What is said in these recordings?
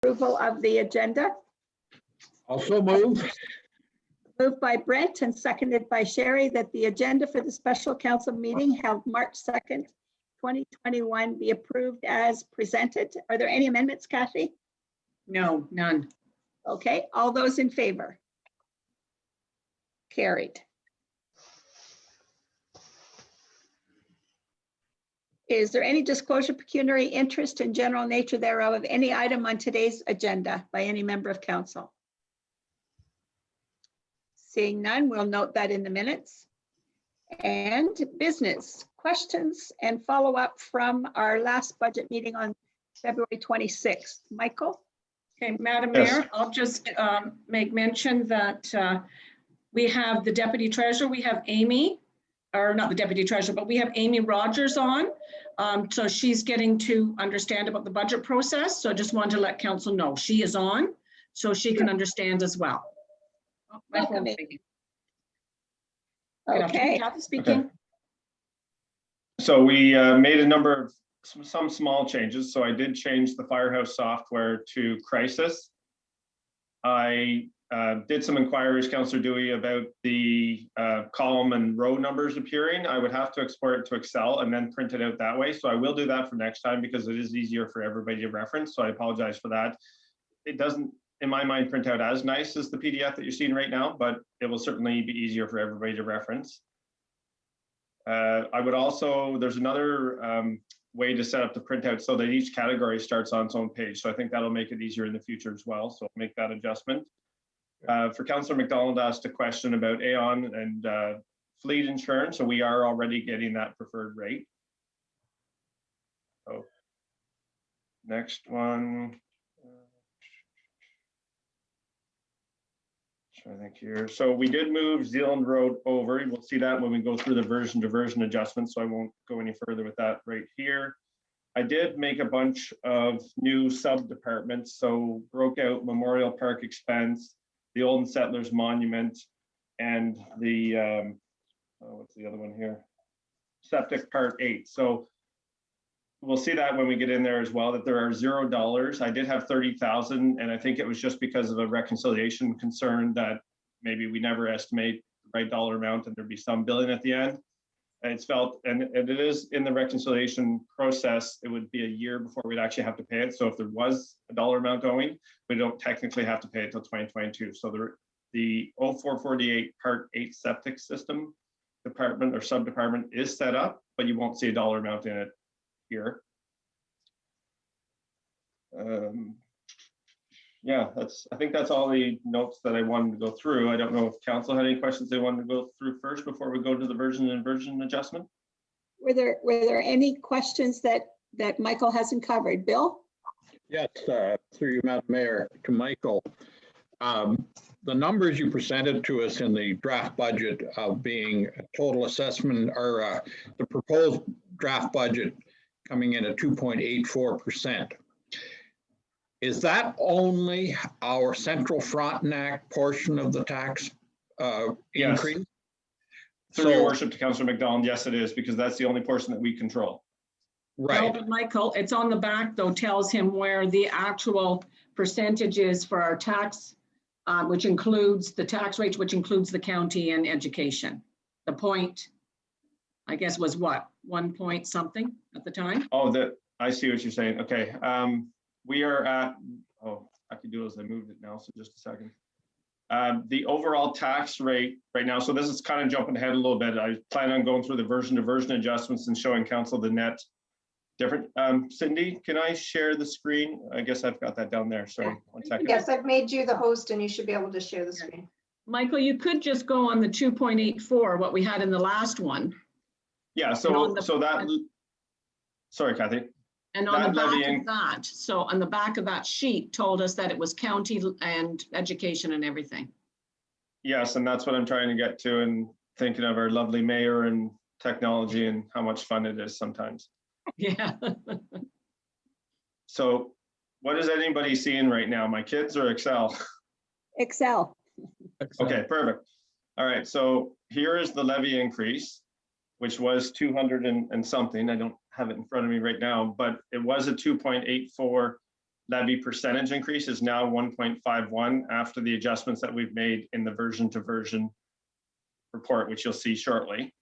approval of the agenda. Also move. Moved by Brent and seconded by Sherry that the agenda for the special council meeting held March 2nd, 2021 be approved as presented. Are there any amendments, Kathy? No, none. Okay, all those in favor? Carried. Is there any disclosure of pecuniary interest and general nature thereof of any item on today's agenda by any member of council? Seeing none, we'll note that in the minutes. And business questions and follow-up from our last budget meeting on February 26th. Michael? Okay, Madam Yes. Mayor, I'll just make mention that we have the Deputy Treasurer, we have Amy, or not the Deputy Treasurer, but we have Amy Rogers on. So she's getting to understand about the budget process. So I just wanted to let council know she is on, so she can understand as well. Oh, my Welcome, phone's Amy. ringing. Good afternoon, Okay, Kathy speaking. Okay. So we made a number of some small changes. So I did change the Firehouse software to Crisis. I did some inquiries, Councillor Dewey, about the column and row numbers appearing. I would have to export it to Excel and then print it out that way. So I will do that for next time because it is easier for everybody to reference. So I apologize for that. It doesn't, in my mind, print out as nice as the PDF that you're seeing right now, but it will certainly be easier for everybody to reference. I would also, there's another way to set up the printout so that each category starts on its own page. So I think that'll make it easier in the future as well. So I'll make that adjustment. For Councillor McDonald asked a question about Aon and fleet insurance. So we are already getting that preferred rate. So next one. I think here. So we did move Zealand Road over. We'll see that when we go through the version to version adjustments. So I won't go any further with that right here. I did make a bunch of new sub departments. So broke out Memorial Park expense, the Olden Settlers Monument, and the what's the other one here? Septic Part 8. So we'll see that when we get in there as well, that there are $0. I did have 30,000, and I think it was just because of a reconciliation concern that maybe we never estimate the right dollar amount and there'd be some billing at the end. And it's felt, and it is in the reconciliation process, it would be a year before we'd actually have to pay it. So if there was a dollar amount owing, we don't technically have to pay it till 2022. So the 0448 Part 8 septic system department or sub department is set up, but you won't see a dollar amount in it here. Yeah, I think that's all the notes that I wanted to go through. I don't know if council had any questions they wanted to go through first before we go to the version and version adjustment. were there any questions that Michael hasn't covered? Bill? Yes, through you, Madam Mayor, to Michael. The numbers you presented to us in the draft budget of being a total assessment or the proposed draft budget coming in at 2.84%. Is that only our central Frontenac portion of the tax increase? Through your worship to Councillor McDonald, yes, it is, because that's the only portion that we control. Right. No, but Michael, it's on the back though, tells him where the actual percentage is for our tax, which includes the tax rate, which includes the county and education. The point, I guess, was what, 1 point something at the time? Oh, I see what you're saying. Okay. We are at, oh, I can do it as I moved it now, so just a second. The overall tax rate right now, so this is kind of jumping ahead a little bit. I plan on going through the version to version adjustments and showing council the net different. Cindy, can I share the screen? I guess I've got that down there. Sorry, 1 second. Yes, I've made you the host and you should be able to share the screen. Michael, you could just go on the 2.84, what we had in the last one. Yeah, so that, sorry, Kathy. And on the back levying of that, so on the back of that sheet told us that it was county and education and everything. Yes, and that's what I'm trying to get to, and thinking of our lovely mayor and technology and how much fun it is sometimes. Yeah. So what is anybody seeing right now? My kids or Excel? Excel. Okay, perfect. All right, so here is the levy increase, which was 200 and something. I don't have it in front of me right now, but it was a 2.84 levy percentage increase is now 1.51 after the adjustments that we've made in the version to version report, which you'll see shortly.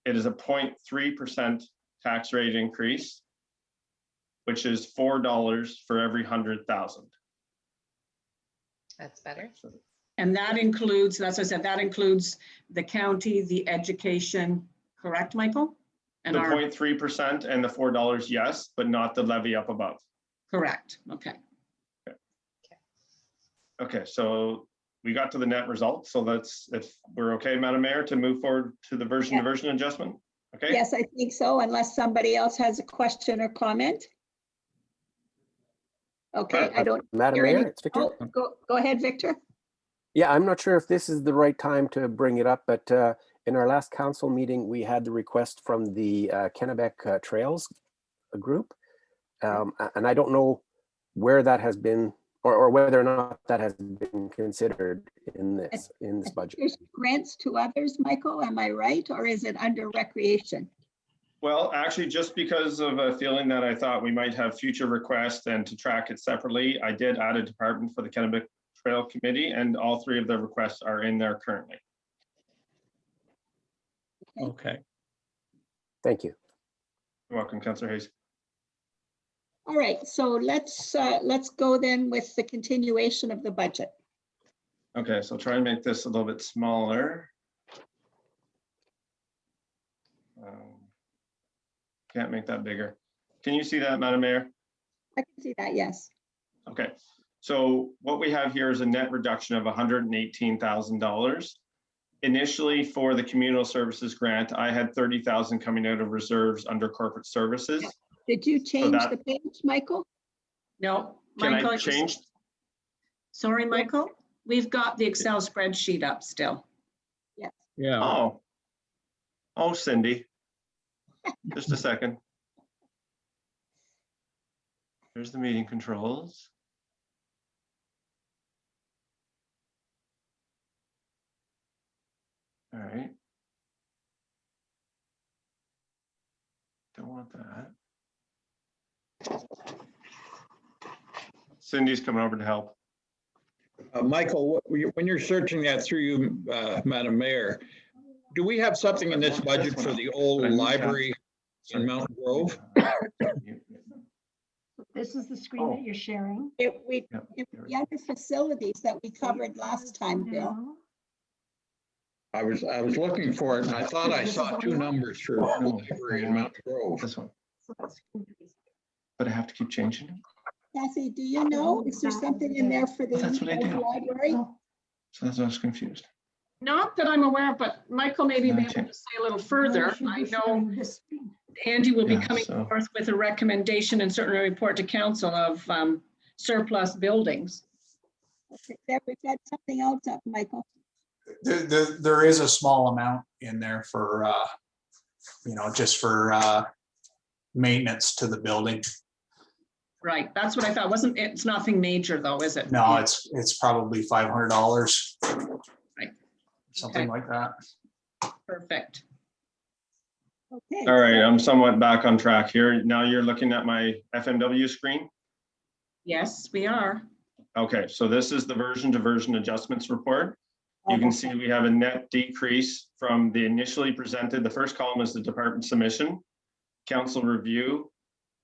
It is a 0.3% tax rate increase, which is $4 for every 100,000. That's better. And that includes, as I said, that includes the county, the education, correct, Michael? And The our, 0.3% and the $4, yes, but not the levy up above. correct, okay. Okay, so we got to the net result. So that's, if we're okay, Madam Mayor, to move forward to the version to version adjustment. Okay. Yes, I think so, unless somebody else has a question or comment. Okay, I don't. Madam hear any- Mayor, it's Victor. Oh, go ahead, Victor. Yeah, I'm not sure if this is the right time to bring it up, but in our last council meeting, we had the request from the Kennebec Trails group. And I don't know where that has been, or whether or not that has been considered in this budget. There's grants to others, Michael, am I right? Or is it under recreation? Well, actually, just because of a feeling that I thought we might have future requests and to track it separately, I did add a department for the Kennebec Trail Committee, and all three of the requests are in there currently. Okay. Thank you. You're welcome, Councillor Hayes. All right, so let's go then with the continuation of the budget. Okay, so try and make this a little bit smaller. Can't make that bigger. Can you see that, Madam Mayor? I can see that, yes. Okay, so what we have here is a net reduction of $118,000. Initially, for the communal services grant, I had 30,000 coming out of reserves under corporate services. Did you change that- the page, Michael? No, Can Michael. I change? Sorry, Michael, we've got the Excel spreadsheet up still. Yeah. Oh, Cindy. Just a second. Here's the meeting controls. All right. Don't want that. Cindy's coming over to help. Michael, when you're searching that through you, Madam Mayor, do we have something in this budget for the old library in Mountain Grove? This is the screen that you're sharing. It would Yep, be there we under facilities that we covered last time, Bill. Now, I was looking for it and I thought I saw two numbers for the library in Mountain Grove. This one, so that's increased. but I have to keep changing it. Kathy, do you know, is there something in there for the Well, that's what I old do. library? So that's why I was confused. Not that I'm aware of, but Michael may be able Okay. to say a little further. should I be know showing this screen. Andy will be Yeah, coming so- forth with a recommendation and certainly a report to council of surplus buildings. Okay, there, we've got something else up, Michael. There is a small amount in there for, just for maintenance to the building. Right, that's what I thought. It's nothing major though, is it? No, it's probably $500. Right. Something Okay. like that. Perfect. Okay. All right, I'm somewhat back on track here. Now you're looking at my FMW screen. Yes, we are. Okay, so this is the version to version adjustments report. You can see we have a net decrease from the initially presented. The first column is the department submission, council review.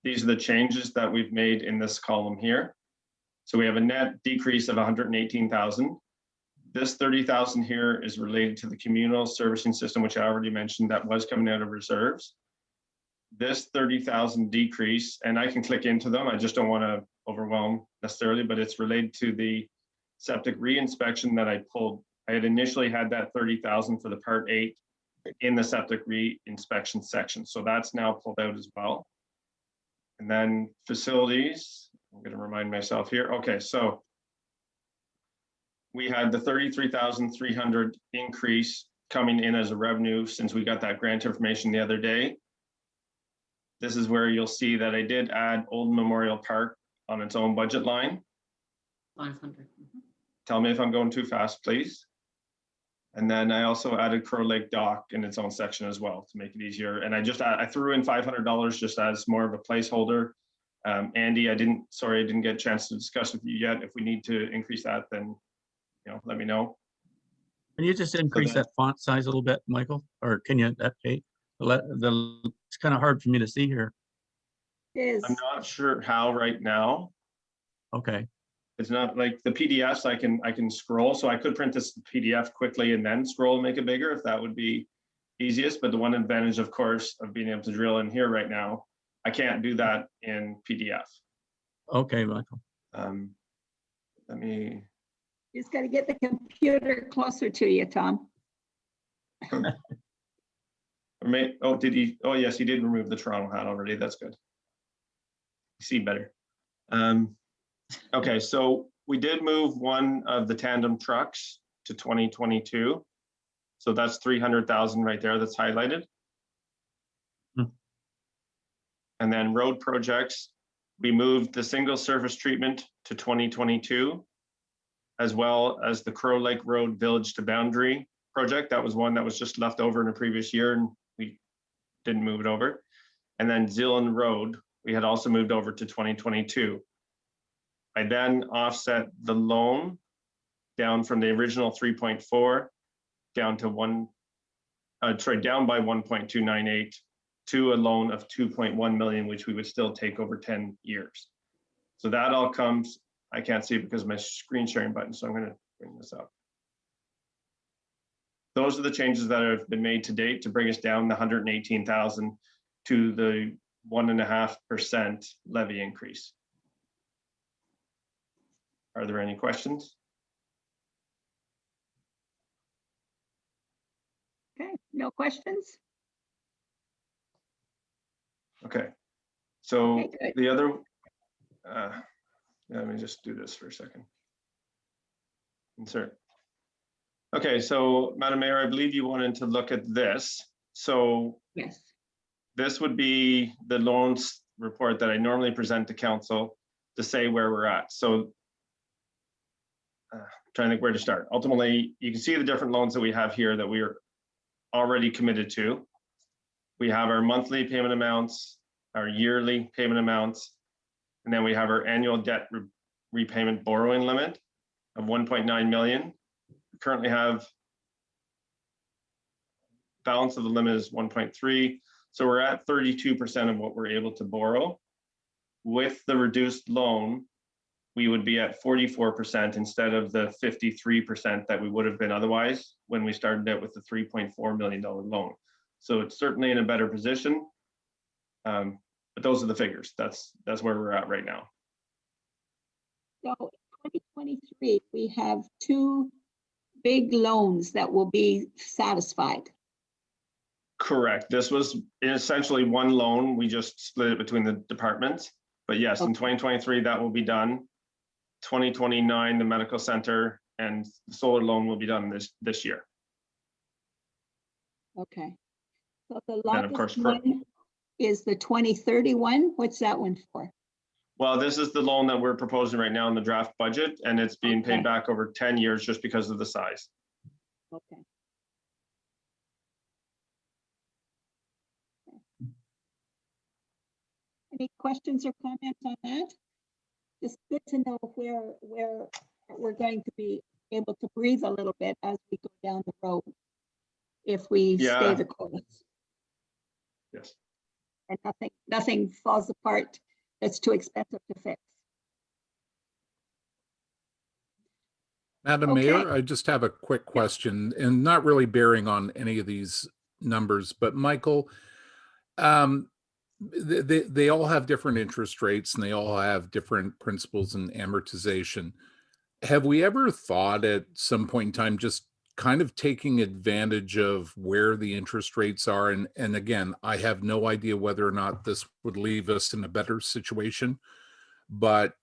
These are the changes that we've made in this column here. So we have a net decrease of 118,000. This 30,000 here is related to the communal servicing system, which I already mentioned, that was coming out of reserves. This 30,000 decrease, and I can click into them, I just don't want to overwhelm necessarily, but it's related to the septic re-inspection that I pulled. I had initially had that 30,000 for the part 8 in the septic re-inspection section. So that's now pulled out as well. And then facilities, I'm going to remind myself here. Okay, so we had the 33,300 increase coming in as a revenue since we got that grant information the other day. This is where you'll see that I did add Old Memorial Park on its own budget line. 500. Tell me if I'm going too fast, please. And then I also added Crow Lake Dock in its own section as well to make it easier. And I threw in $500 just as more of a placeholder. Andy, I didn't get a chance to discuss with you yet. If we need to increase that, then, let me know. Can you just increase that font size a little bit, Michael? Or can you update? It's kind of hard for me to see here. Is, I'm not sure how right now. Okay, It's not like the PDFs, I can scroll, so I could print this PDF quickly and then scroll and make it bigger if that would be easiest. But the one advantage, of course, of being able to drill in here right now, I can't do that in PDF. okay, Michael. Let me, you just got to get the computer closer to you, Tom. oh, yes, he did remove the Toronto hat already. That's good. You see better. Okay, so we did move one of the tandem trucks to 2022. So that's 300,000 right there that's highlighted. Hmm. And then road projects, we moved the single surface treatment to 2022, as well as the Crow Lake Road Village to Boundary project. That was one that was just left over in a previous year and we didn't move it over. And then Zealand Road, we had also moved over to 2022. I then offset the loan down from the original 3.4 down to down by 1.298 to a loan of 2.1 million, which we would still take over 10 years. So that all comes, I can't see it because of my screen sharing button, so I'm going to bring this up. Those are the changes that have been made to date to bring us down the 118,000 to the 1.5% levy increase. Are there any questions? Okay, no questions? Okay. So Okay, good. the other, let me just do this for a second. Insert. Okay, so Madam Mayor, I believe you wanted to look at this. So Yes. this would be the loans report that I normally present to council to say where we're at. So trying to think where to start. Ultimately, you can see the different loans that we have here that we are already committed to. We have our monthly payment amounts, our yearly payment amounts, and then we have our annual debt repayment borrowing limit of 1.9 million. We currently have balance of the limit is 1.3. So we're at 32% of what we're able to borrow. With the reduced loan, we would be at 44% instead of the 53% that we would have been otherwise when we started out with the $3.4 million loan. So it's certainly in a better position. But those are the figures. That's where we're at right now. So 2023, we have two big loans that will be satisfied. Correct. This was essentially one loan. We just split it between the departments. But yes, in 2023, that will be done. 2029, the medical center and the solar loan will be done this year. Okay. So the And of course, largest one is the 2031. What's that one for? well, this is the loan that we're proposing right now in the draft budget, and it's being Okay. paid back over 10 years just because of the size. Okay. Any questions or comments on that? Just good to know where we're going to be able to breathe a little bit as we go down the road, if we stay Yeah. the course Yes. and nothing falls apart that's too expensive to fix. Madam Okay. Mayor, I just have a quick question, and not really bearing on any of these numbers, but Michael, they all have different interest rates and they all have different principles and amortization. Have we ever thought at some point in time just kind of taking advantage of where the interest rates are? And again, I have no idea whether or not this would leave us in a better situation, but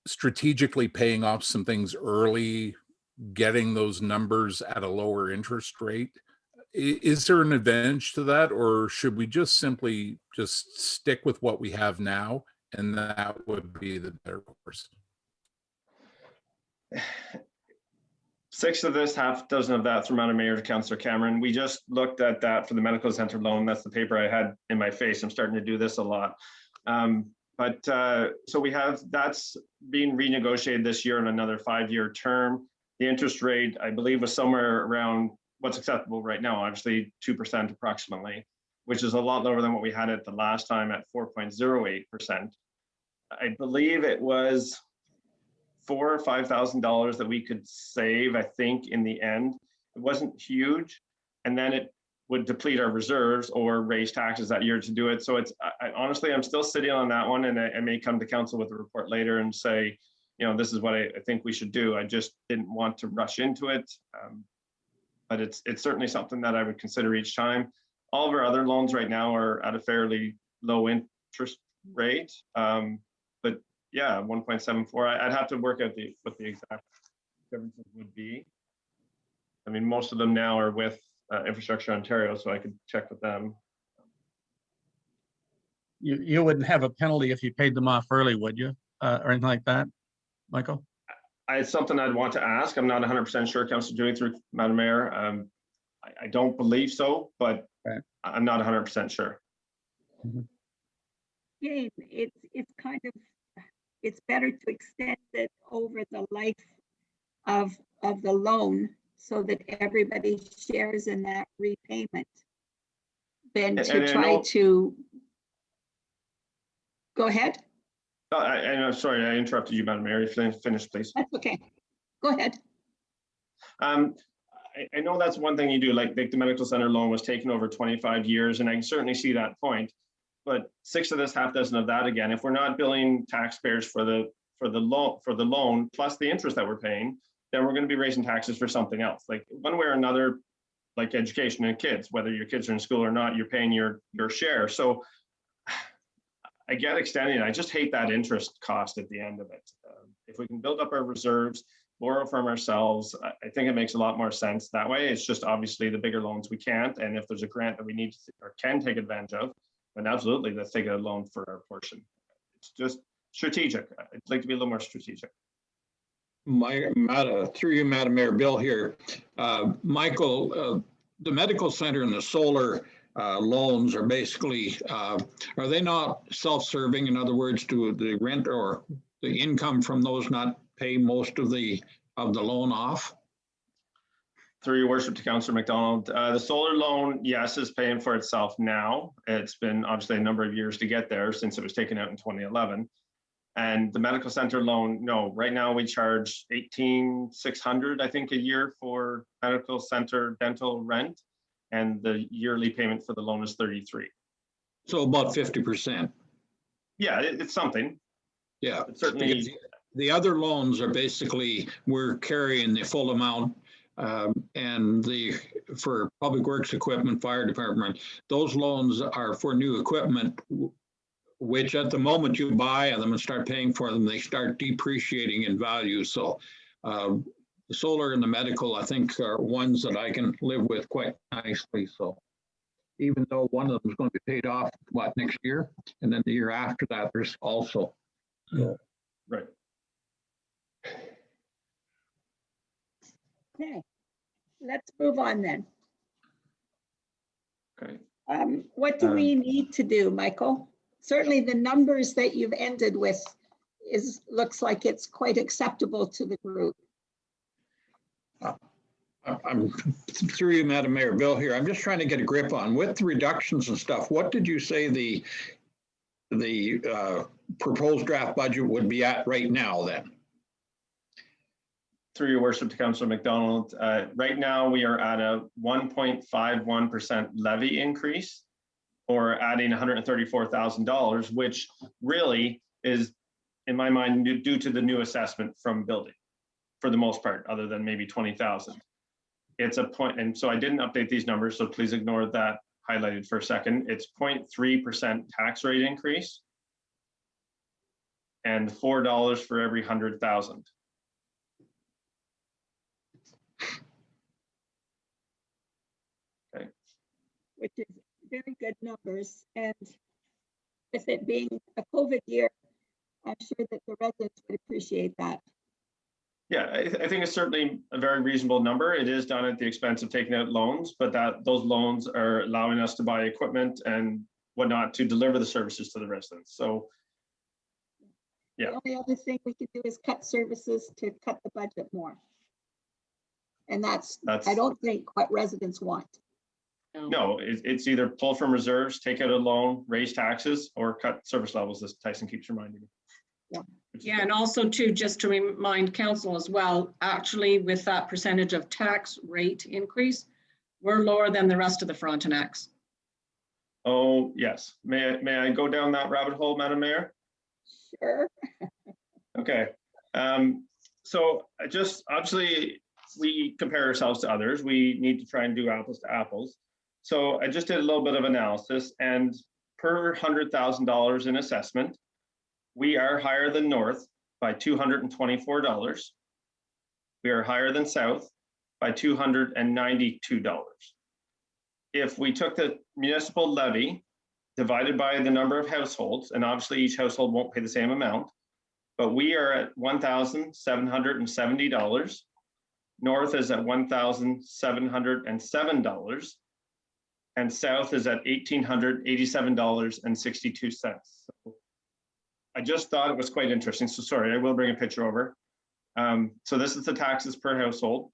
strategically paying off some things early, getting those numbers at a lower interest rate. Is there an advantage to that, or should we just simply just stick with what we have now and that would be the better course? 6 of this, half dozen of that from Madam Mayor to Councillor Cameron. We just looked at that for the medical center loan. That's the paper I had in my face. I'm starting to do this a lot. But so we have, that's being renegotiated this year in another 5-year term. The interest rate, I believe, was somewhere around what's acceptable right now, obviously 2% approximately, which is a lot lower than what we had at the last time at 4.08%. I believe it was $4,000 or $5,000 that we could save, I think, in the end. It wasn't huge. And then it would deplete our reserves or raise taxes that year to do it. So it's, honestly, I'm still sitting on that one, and I may come to council with a report later and say, you know, this is what I think we should do. I just didn't want to rush into it. But it's certainly something that I would consider each time. All of our other loans right now are at a fairly low interest rate. But yeah, 1.74, I'd have to work out what the exact differences would be. I mean, most of them now are with Infrastructure Ontario, so I could check with them. You wouldn't have a penalty if you paid them off early, would you? Or anything like that, Michael? It's something I'd want to ask. I'm not 100% sure, Councillor Dewey, through Madam Mayor. I don't believe so, but right. I'm not 100% sure. Yeah, it's kind of, it's better to extend it over the life of the loan so that everybody shares in that repayment than to try to. Go ahead. I'm sorry, I interrupted you, Madam Mayor. Finish, please. That's okay. Go ahead. I know that's one thing you do, like the medical center loan was taken over 25 years, and I can certainly see that point. But 6 of this, half dozen of that again. If we're not billing taxpayers for the loan plus the interest that we're paying, then we're going to be raising taxes for something else. Like one way or another, like education and kids, whether your kids are in school or not, you're paying your share. So I get extending. I just hate that interest cost at the end of it. If we can build up our reserves, borrow from ourselves, I think it makes a lot more sense that way. It's just obviously the bigger loans we can't. And if there's a grant that we need to or can take advantage of, then absolutely, let's take a loan for our portion. It's just strategic. I'd like to be a little more strategic. Through you, Madam Mayor, Bill here. Michael, the medical center and the solar loans are basically, are they not self-serving? In other words, do the rent or the income from those not pay most of the loan off? Through your worship to Councillor McDonald, the solar loan, yes, is paying for itself now. It's been obviously a number of years to get there since it was taken out in 2011. And the medical center loan, no, right now we charge $18,600, I think, a year for medical center dental rent. And the yearly payment for the loan is $33,000. So about 50%. Yeah, it's something. Yeah, it's certainly. The other loans are basically, we're carrying the full amount, and for public works equipment, fire department, those loans are for new equipment, which at the moment you buy them and start paying for them, they start depreciating in value. So the solar and the medical, I think, are ones that I can live with quite nicely. So even though one of them is going to be paid off, next year? And then the year after that, there's also. So. Right. Okay, let's move on then. Okay. What do we need to do, Michael? Certainly the numbers that you've ended with looks like it's quite acceptable to the group. I'm through you, Madam Mayor, Bill here. I'm just trying to get a grip on with the reductions and stuff. What did you say the proposed draft budget would be at right now then? Through your worship to Councillor McDonald, right now we are at a 1.51% levy increase, or adding $134,000, which really is, in my mind, due to the new assessment from building, for the most part, other than maybe 20,000. It's a point, and so I didn't update these numbers, so please ignore that highlighted for a second. It's 0.3% tax rate increase and $4 for every 100,000. Okay. Which is very good numbers, and with it being a COVID year, I'm sure that the residents would appreciate that. Yeah, I think it's certainly a very reasonable number. It is done at the expense of taking out loans, but those loans are allowing us to buy equipment and whatnot to deliver the services to the residents. So Yeah. The only other thing we could do is cut services to cut the budget more. And that's, I don't think what residents want. No, it's either pull from reserves, take out a loan, raise taxes, or cut service levels, as Tyson keeps reminding me. Yeah. Yeah, and also too, just to remind council as well, actually with that percentage of tax rate increase, we're lower than the rest of the Frontenacs. Oh, yes. May I go down that rabbit hole, Madam Mayor? Sure. Okay. So I just, obviously, we compare ourselves to others. We need to try and do apples to apples. So I just did a little bit of analysis, and per $100,000 in assessment, we are higher than North by $224. We are higher than South by $292. If we took the municipal levy divided by the number of households, and obviously each household won't pay the same amount, but we are at $1,770. North is at $1,707, and South is at $1,887.62. So I just thought it was quite interesting. So sorry, I will bring a picture over. So this is the taxes per household.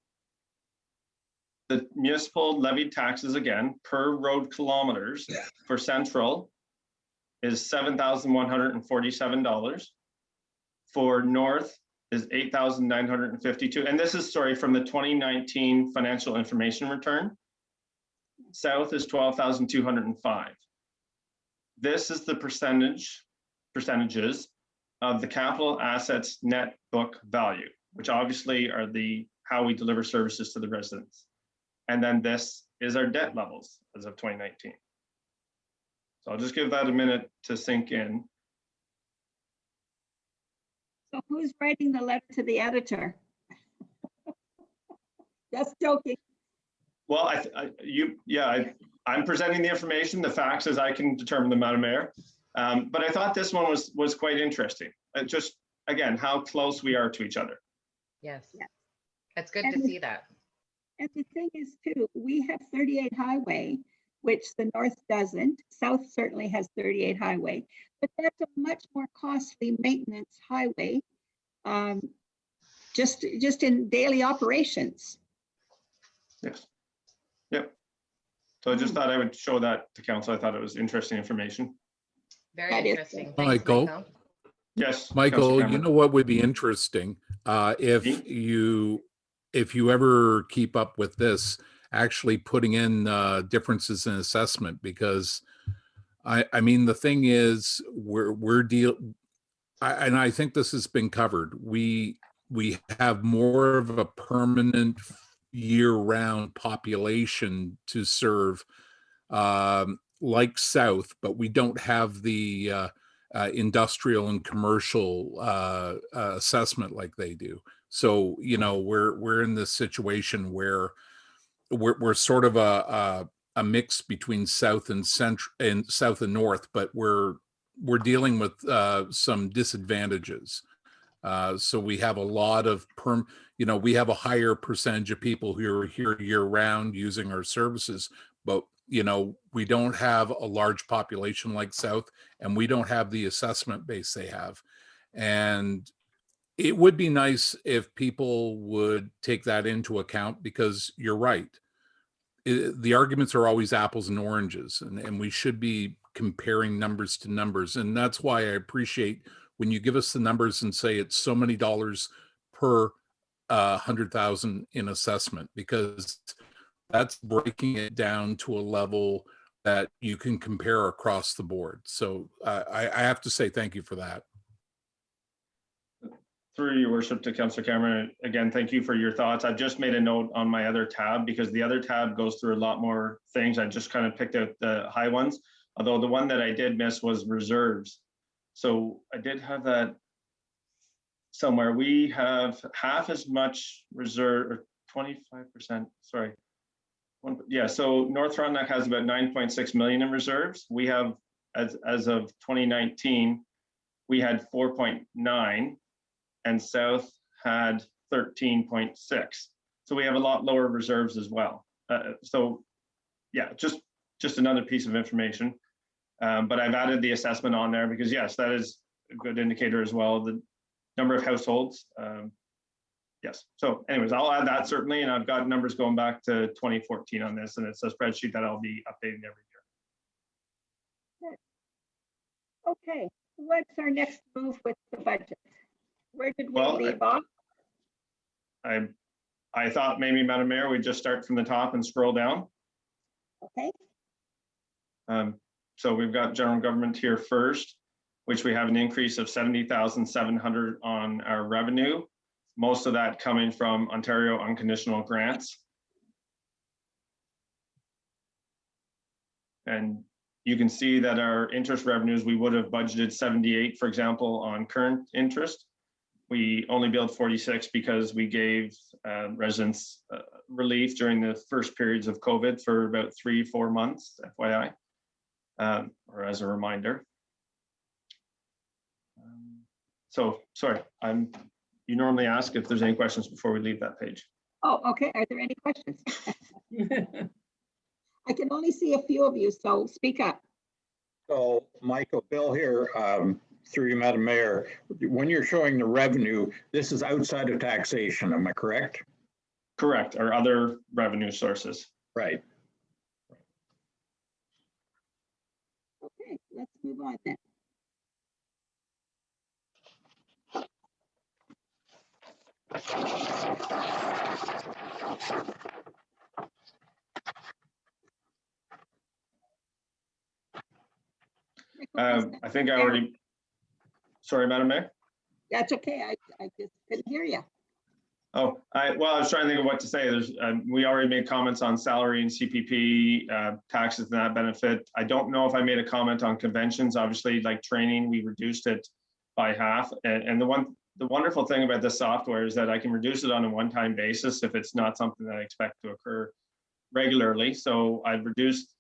The municipal levied taxes, again, per road kilometers for Central is $7,147. For North is $8,952. And this is, sorry, from the 2019 financial information return. South is $12,205. This is the percentages of the capital assets net book value, which obviously are how we deliver services to the residents. And then this is our debt levels as of 2019. So I'll just give that a minute to sink in. So who's writing the letter to the editor? Just joking. Well, I'm presenting the information, the facts as I can determine them, Madam Mayor. But I thought this one was quite interesting. Just, again, how close we are to each other. Yes. Yeah. It's good to see that. And the thing is too, we have 38 highway, which the North doesn't. South certainly has 38 highway, but that's a much more costly maintenance highway, just in daily operations. Yes. Yep. So I just thought I would show that to council. I thought it was interesting information. Very That is interesting. good. Thanks, Michael. Yes. Michael, Councillor you Cameron. know what would be interesting? If you ever keep up with this, actually putting in differences in assessment, because I mean, the thing is, and I think this has been covered. We have more of a permanent year-round population to serve, like South, but we don't have the industrial and commercial assessment like they do. So, you know, we're in this situation where we're sort of a mix between South and Central and South and North, but we're dealing with some disadvantages. So we have a lot of we have a higher percentage of people who are here year round using our services, but you know, we don't have a large population like South, and we don't have the assessment base they have. And it would be nice if people would take that into account, because you're right. The arguments are always apples and oranges, and we should be comparing numbers to numbers. And that's why I appreciate when you give us the numbers and say it's so many dollars per 100,000 in assessment, because that's breaking it down to a level that you can compare across the board. So I have to say thank you for that. Through your worship to Councillor Cameron, again, thank you for your thoughts. I've just made a note on my other tab, because the other tab goes through a lot more things. I just kind of picked out the high ones, although the one that I did miss was reserves. So I did have that somewhere. We have half as much reserve, or 25%, sorry. Yeah, so North Frontenac has about 9.6 million in reserves. We have, as of 2019, we had 4.9, and South had 13.6. So we have a lot lower reserves as well. So yeah, just another piece of information. But I've added the assessment on there because yes, that is a good indicator as well, the number of households. Yes, so anyways, I'll add that certainly, and I've got numbers going back to 2014 on this, and it's a spreadsheet that I'll be updating every year. Okay, what's our next move with the budget? Where did we Well, leave off? I thought maybe, Madam Mayor, we'd just start from the top and scroll down. Okay, So we've got general government here first, which we have an increase of 70,700 on our revenue. Most of that coming from Ontario unconditional grants. And you can see that our interest revenues, we would have budgeted 78, for example, on current interest. We only billed 46 because we gave residents relief during the first periods of COVID for about 3-4 months, FYI, or as a reminder. So, sorry, you normally ask if there's any questions before we leave that page. oh, okay, are there any questions? I can only see a few of you, so speak up. So Michael, Bill here, through you, Madam Mayor, when you're showing the revenue, this is outside of taxation, am I correct? Correct, or other revenue sources. Right. Okay, let's move on then. I think I already, sorry, Madam Mayor. That's okay, I just couldn't hear you. Oh, I was trying to think of what to say. There's, we already made comments on salary and CPP, taxes and that benefit. I don't know if I made a comment on conventions. Obviously, like training, we reduced it by half. And the wonderful thing about this software is that I can reduce it on a one-time basis if it's not something that I expect to occur regularly. So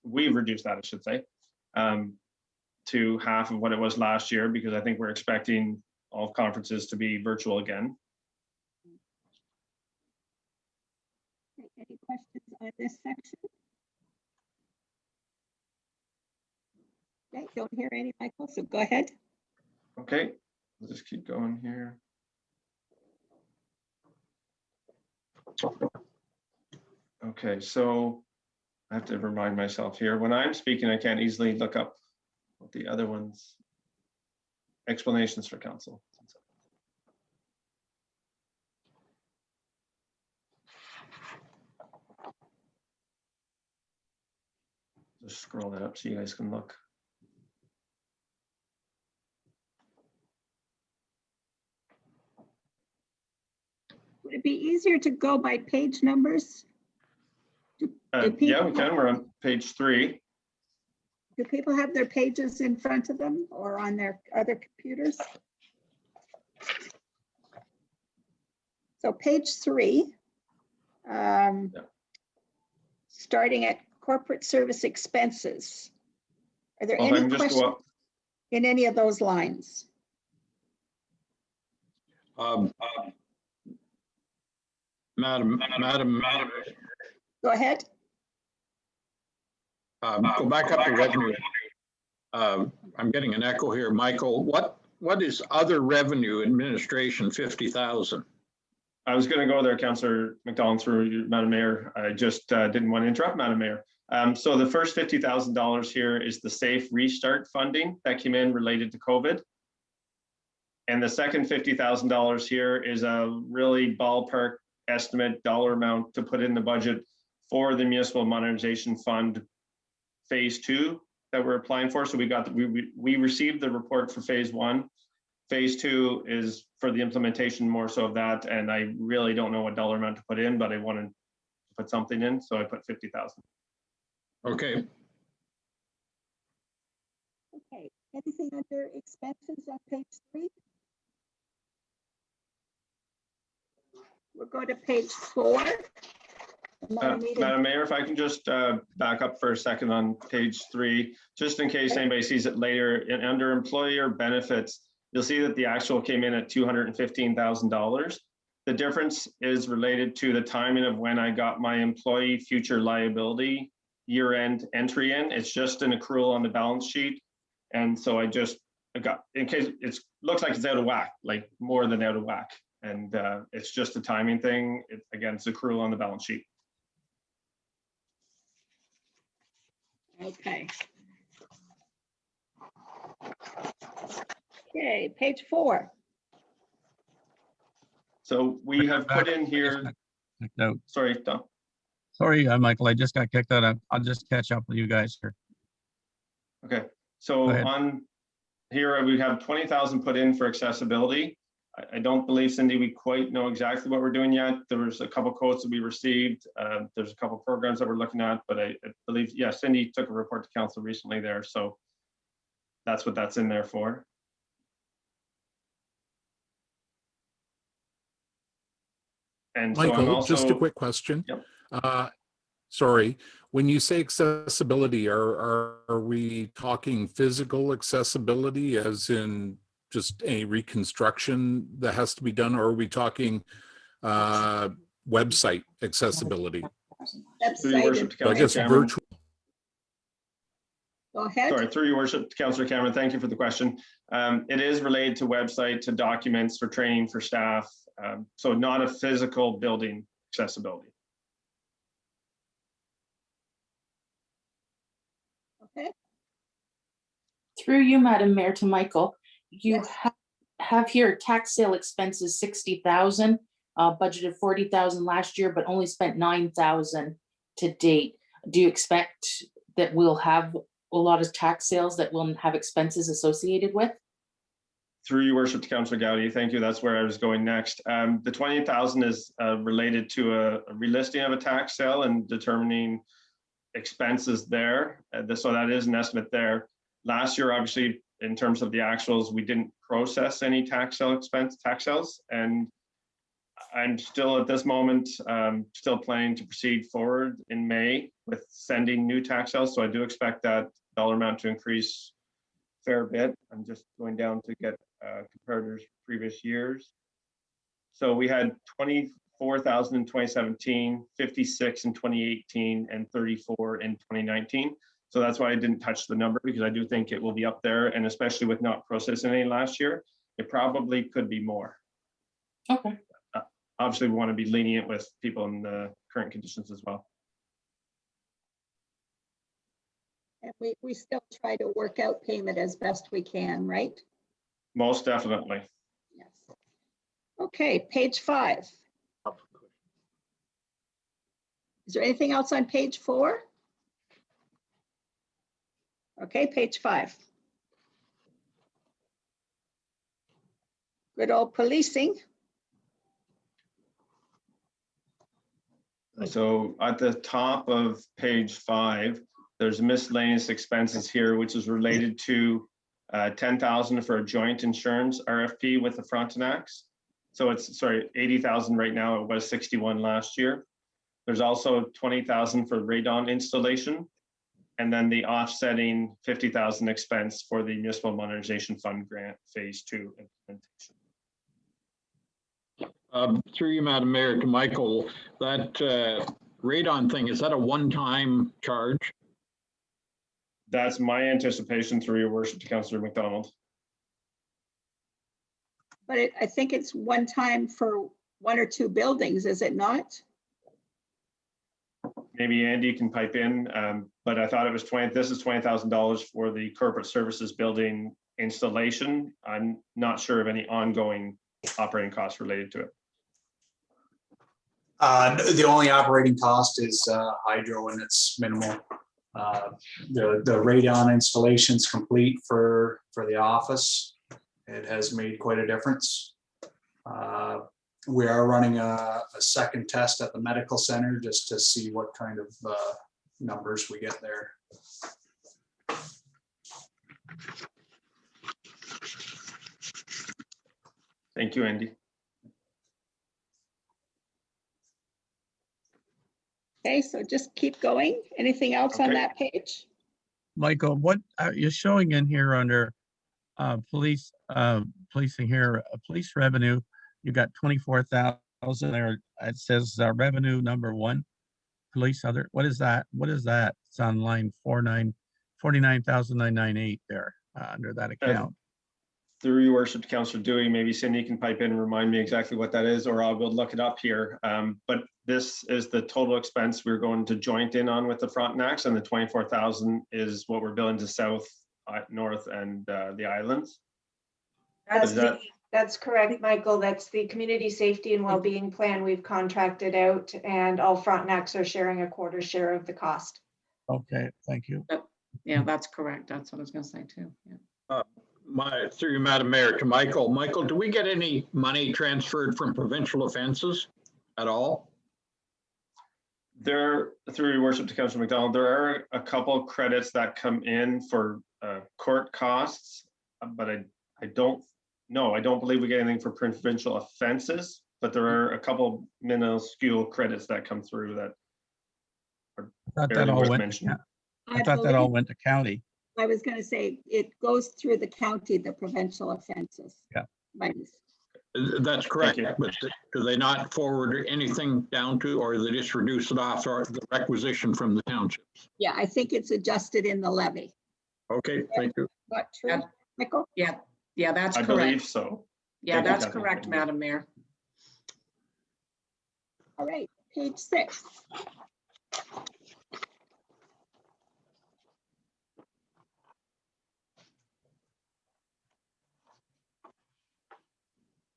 we've reduced that, I should say, to half of what it was last year, because I think we're expecting all conferences to be virtual again. Any questions on this section? Okay, don't hear any, Michael, so go ahead. Okay, we'll just keep going here. Okay, so I have to remind myself here, when I'm speaking, I can't easily look up what the other ones, explanations for council. Just scroll that up so you guys can look. Would it be easier to go by page numbers? Yeah, we can. We're on page 3. Do people have their pages in front of them or on their other computers? So page 3, starting at corporate service expenses. Are there Well, if I any can just go questions up. in any of those lines? Madam, Go ahead. go back up to revenue. I'm getting an echo here. Michael, what is other revenue administration 50,000? I was going to go there, Councillor McDonald, through you, Madam Mayor. I just didn't want to interrupt, Madam Mayor. So the first $50,000 here is the Safe Restart funding that came in related to COVID. And the second $50,000 here is a really ballpark estimate dollar amount to put in the budget for the Municipal Modernization Fund Phase 2 that we're applying for. So we received the report for Phase 1. Phase 2 is for the implementation more so of that. And I really don't know what dollar amount to put in, but I wanted to put something in. So I put 50,000. Okay. Okay, anything under expenses on page 3? We'll go to page 4. Madam Mayor, if I can just back up for a second on page 3, just in case anybody sees it later, under employer benefits, you'll see that the actual came in at $215,000. The difference is related to the timing of when I got my employee future liability year-end entry in. It's just an accrual on the balance sheet. And so I just in case looks like it's out of whack, like more than out of whack. And it's just a timing thing. Again, it's accrual on the balance sheet. Okay. Okay, page 4. So we have put in I just here, got kicked out. sorry, Tom. Sorry, Michael, I just got kicked out. I'll just catch up with you guys here. Okay, so Go ahead. on here, we have 20,000 put in for accessibility. I don't believe, Cindy, we quite know exactly what we're doing yet. There was a couple quotes that we received. There's a couple programs that we're looking at, but I believe, yeah, Cindy took a report to council recently there. So that's what that's in there for. And so I'm Michael, just a also, quick question. Yep. Sorry, when you say accessibility, are we talking physical accessibility as in just a reconstruction that has to be done, or are we talking website accessibility? through your worship to So I Councillor guess Cameron. virtual. Go ahead. Sorry, through your worship to Councillor Cameron, thank you for the question. It is related to website, to documents, for training for staff. So not a physical building accessibility. Okay. Through you, Madam Mayor, to Michael, you Yes. have here tax sale expenses 60,000, budgeted 40,000 last year, but only spent 9,000 to date. Do you expect that we'll have a lot of tax sales that will have expenses associated with? Through your worship to Councillor Gowdy, thank you. That's where I was going next. The 20,000 is related to a relisting of a tax sale and determining expenses there. So that is an estimate there. Last year, obviously, in terms of the actuals, we didn't process any tax sales, and I'm still at this moment still planning to proceed forward in May with sending new tax sales. So I do expect that dollar amount to increase a fair bit. I'm just going down to get comparators previous years. So we had 24,000 in 2017, 56 in 2018, and 34 in 2019. So that's why I didn't touch the number, because I do think it will be up there, and especially with not processing any last year, it probably could be more. Okay. Obviously, we want to be lenient with people in the current conditions as well. And we still try to work out payment as best we can, right? Most definitely. Yes. Okay, page 5. Is there anything else on page 4? Okay, page 5. Good old policing. So at the top of page 5, there's miscellaneous expenses here, which is related to 10,000 for a joint insurance RFP with the Frontenacs. So it's, sorry, 80,000 right now. It was 61 last year. There's also 20,000 for radon installation, and then the offsetting 50,000 expense for the Municipal Modernization Fund grant phase 2 implementation. Through you, Madam Mayor, to Michael, that radon thing, is that a one-time charge? That's my anticipation, through your worship, to Councillor McDonald. But I think it's one time for 1 or 2 buildings, is it not? Maybe Andy can pipe in, but I thought it was this is $20,000 for the corporate services building installation. I'm not sure of any ongoing operating costs related to it. The only operating cost is hydro, and it's minimal. The radon installation's complete for the office. It has made quite a difference. We are running a second test at the medical center just to see what kind of numbers we get there. Thank you, Andy. Okay, so just keep going. Anything else on Okay. that page? Michael, what you're showing in here under policing here, police revenue, you got 24,000 there. It says revenue number 1, police other. What is that? What is that? It's on line 49,998 there under that account. Through your worship to Councillor Dewey, maybe Cindy can pipe in and remind me exactly what that is, or I'll go look it up here. But this is the total expense we're going to joint in on with the Frontenacs, and the 24,000 is what we're billing to South, North, and the islands. That's, Is that- that's correct, Michael. That's the community safety and well-being plan we've contracted out, and all Frontenacs are sharing a quarter share of the cost. Okay, thank you. Yeah, that's correct. That's what I was gonna say too. Yeah. Through you, Madam Mayor, to Michael. Michael, do we get any money transferred from provincial offenses at all? There, through your worship to Councillor McDonald, there are a couple credits that come in for court costs, but I don't believe we get anything for provincial offenses, but there are a couple minuscule credits that come through that are I thought that barely all worth went, mentioning. I thought that all believe- went to county. I was going to say, it goes through the county, the provincial offenses. Yeah. Monies. That's correct, you. but do they not forward anything down to, or they just reduce it off or the requisition from the townships? Yeah, I think it's adjusted in the levy. Okay, thank you. What, true, Yeah. Michael? Yeah, that's I believe correct. so. Yeah, Thank you, that's Catherine. correct, Madam Mayor. All right, page 6.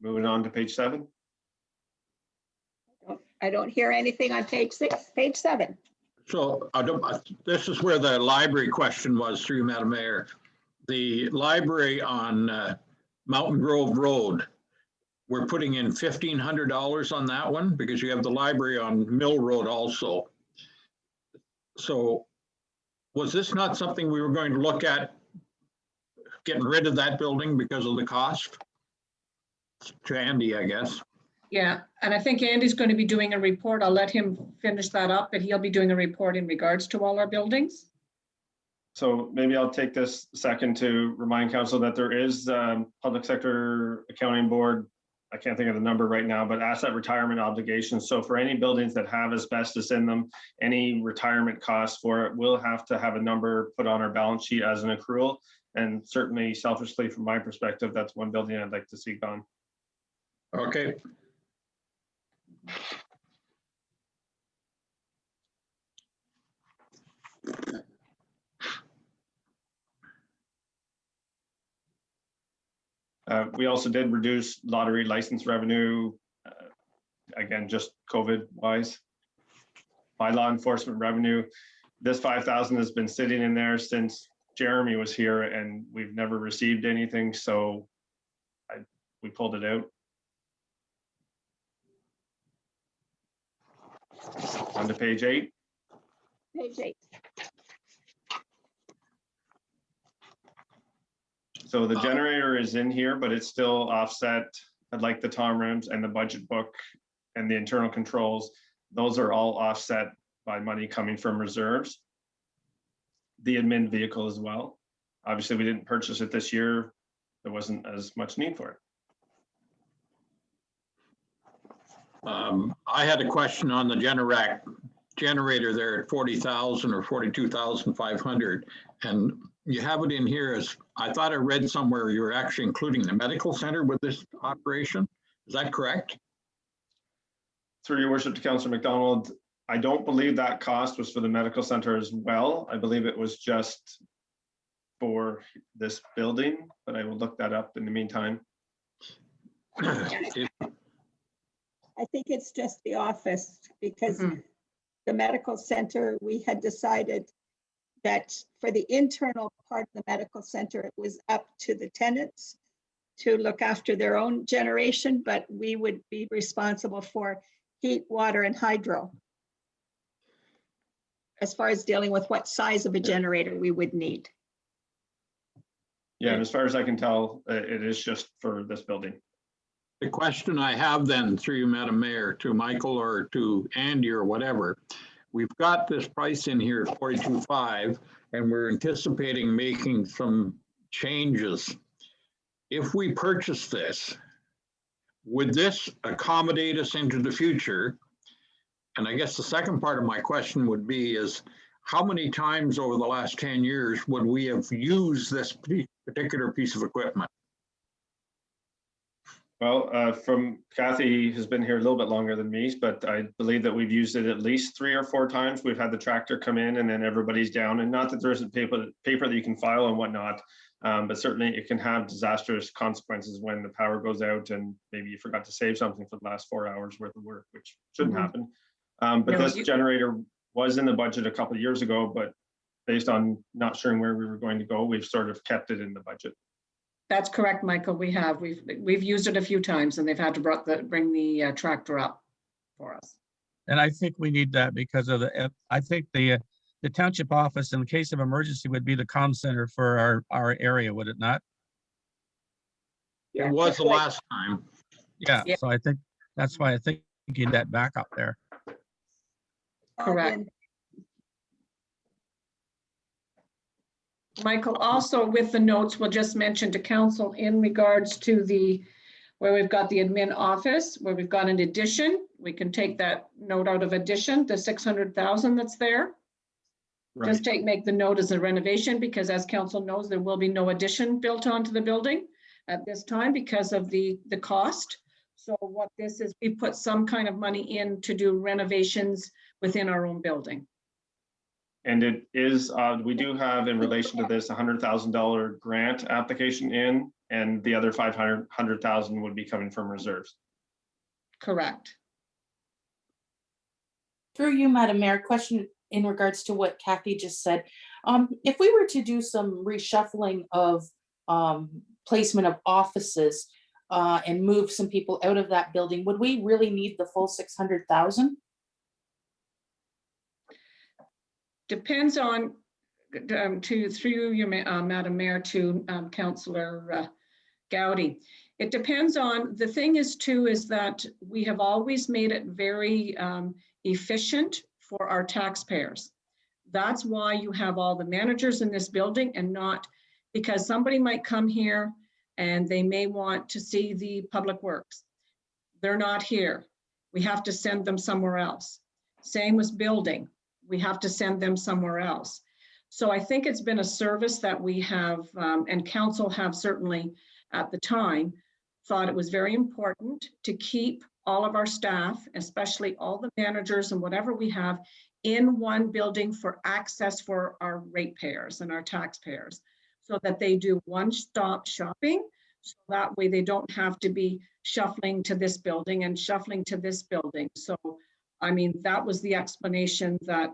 Moving on to page 7. I don't hear anything on page 6, page 7. So this is where the library question was, through you, Madam Mayor. The library on Mountain Grove Road, we're putting in $1,500 on that one because you have the library on Mill Road also. So was this not something we were going to look at, getting rid of that building because of the cost? To Andy, I guess. Yeah, and I think Andy's going to be doing a report. I'll let him finish that up, but he'll be doing a report in regards to all our buildings. So maybe I'll take this second to remind council that there is Public Sector Accounting Board, I can't think of the number right now, but asset retirement obligations. So for any buildings that have asbestos in them, any retirement costs for it will have to have a number put on our balance sheet as an accrual. And certainly selfishly, from my perspective, that's one building I'd like to see gone. Okay. We also did reduce lottery license revenue, again, just COVID wise. By law enforcement revenue, this 5,000 has been sitting in there since Jeremy was here and we've never received anything, so we pulled it out. On to page 8. Page 8. So the generator is in here, but it's still offset. I'd like the Tom Rims and the budget book and the internal controls. Those are all offset by money coming from reserves. The admin vehicle as well. Obviously, we didn't purchase it this year. There wasn't as much need for it. I had a question on the generator there at 40,000 or 42,500, and you have it in here as, I thought I read somewhere you were actually including the medical center with this operation. Is that correct? Through your worship to Councillor McDonald, I don't believe that cost was for the medical center as well. I believe it was just for this building, but I will look that up in the meantime. I think it's just the office because the medical center, we had decided that for the internal part of the medical center, it was up to the tenants to look after their own generation, but we would be responsible for heat, water, and hydro. As far as dealing with what size of a generator we would need. Yeah, and as far as I can tell, it is just for this building. The question I have then, through you, Madam Mayor, to Michael or to Andy or whatever, we've got this price in here at 42.5, and we're anticipating making some changes. If we purchase this, would this accommodate us into the future? And I guess the second part of my question would be is, how many times over the last 10 years would we have used this particular piece of equipment? Well, from Kathy has been here a little bit longer than me, but I believe that we've used it at least 3 or 4 times. We've had the tractor come in and then everybody's down, and not that there isn't paper that you can file and whatnot, but certainly it can have disastrous consequences when the power goes out and maybe you forgot to save something for the last 4 hours worth of work, which shouldn't happen. But No, this generator was in the budget a couple of years ago, but based on not sure where we were going to go, we've sort of kept it in the budget. That's correct, Michael. We've used it a few times and they've had to bring the tractor up for us. And I think we need that because of I think the township office in the case of emergency would be the comm center for our area, would it not? It was the last time. Yeah, Yeah. so I think that's why I think you need that backup there. Correct. Michael, also with the notes, we'll just mention to council in regards to where we've got the admin office, where we've got an addition, we can take that note out of addition, the 600,000 that's there. Right. Just make the note as a renovation, because as council knows, there will be no addition built onto the building at this time because of the cost. So what this is, we put some kind of money in to do renovations within our own building. And it is, we do have in relation to this $100,000 grant application in, and the other 500,000 would be coming from reserves. Correct. Through you, Madam Mayor, question in regards to what Kathy just said. If we were to do some reshuffling of placement of offices and move some people out of that building, would we really need the full 600,000? Depends on, through you, Madam Mayor, to Councillor Gowdy. It depends on, the thing is too, is that we have always made it very efficient for our taxpayers. That's why you have all the managers in this building, and not because somebody might come here and they may want to see the public works. They're not here. We have to send them somewhere else. Same with building. We have to send them somewhere else. So I think it's been a service that we have, and council have certainly at the time, thought it was very important to keep all of our staff, especially all the managers and whatever we have, in one building for access for our ratepayers and our taxpayers, so that they do one-stop shopping. So that way they don't have to be shuffling to this building and shuffling to this building. So I mean, that was the explanation that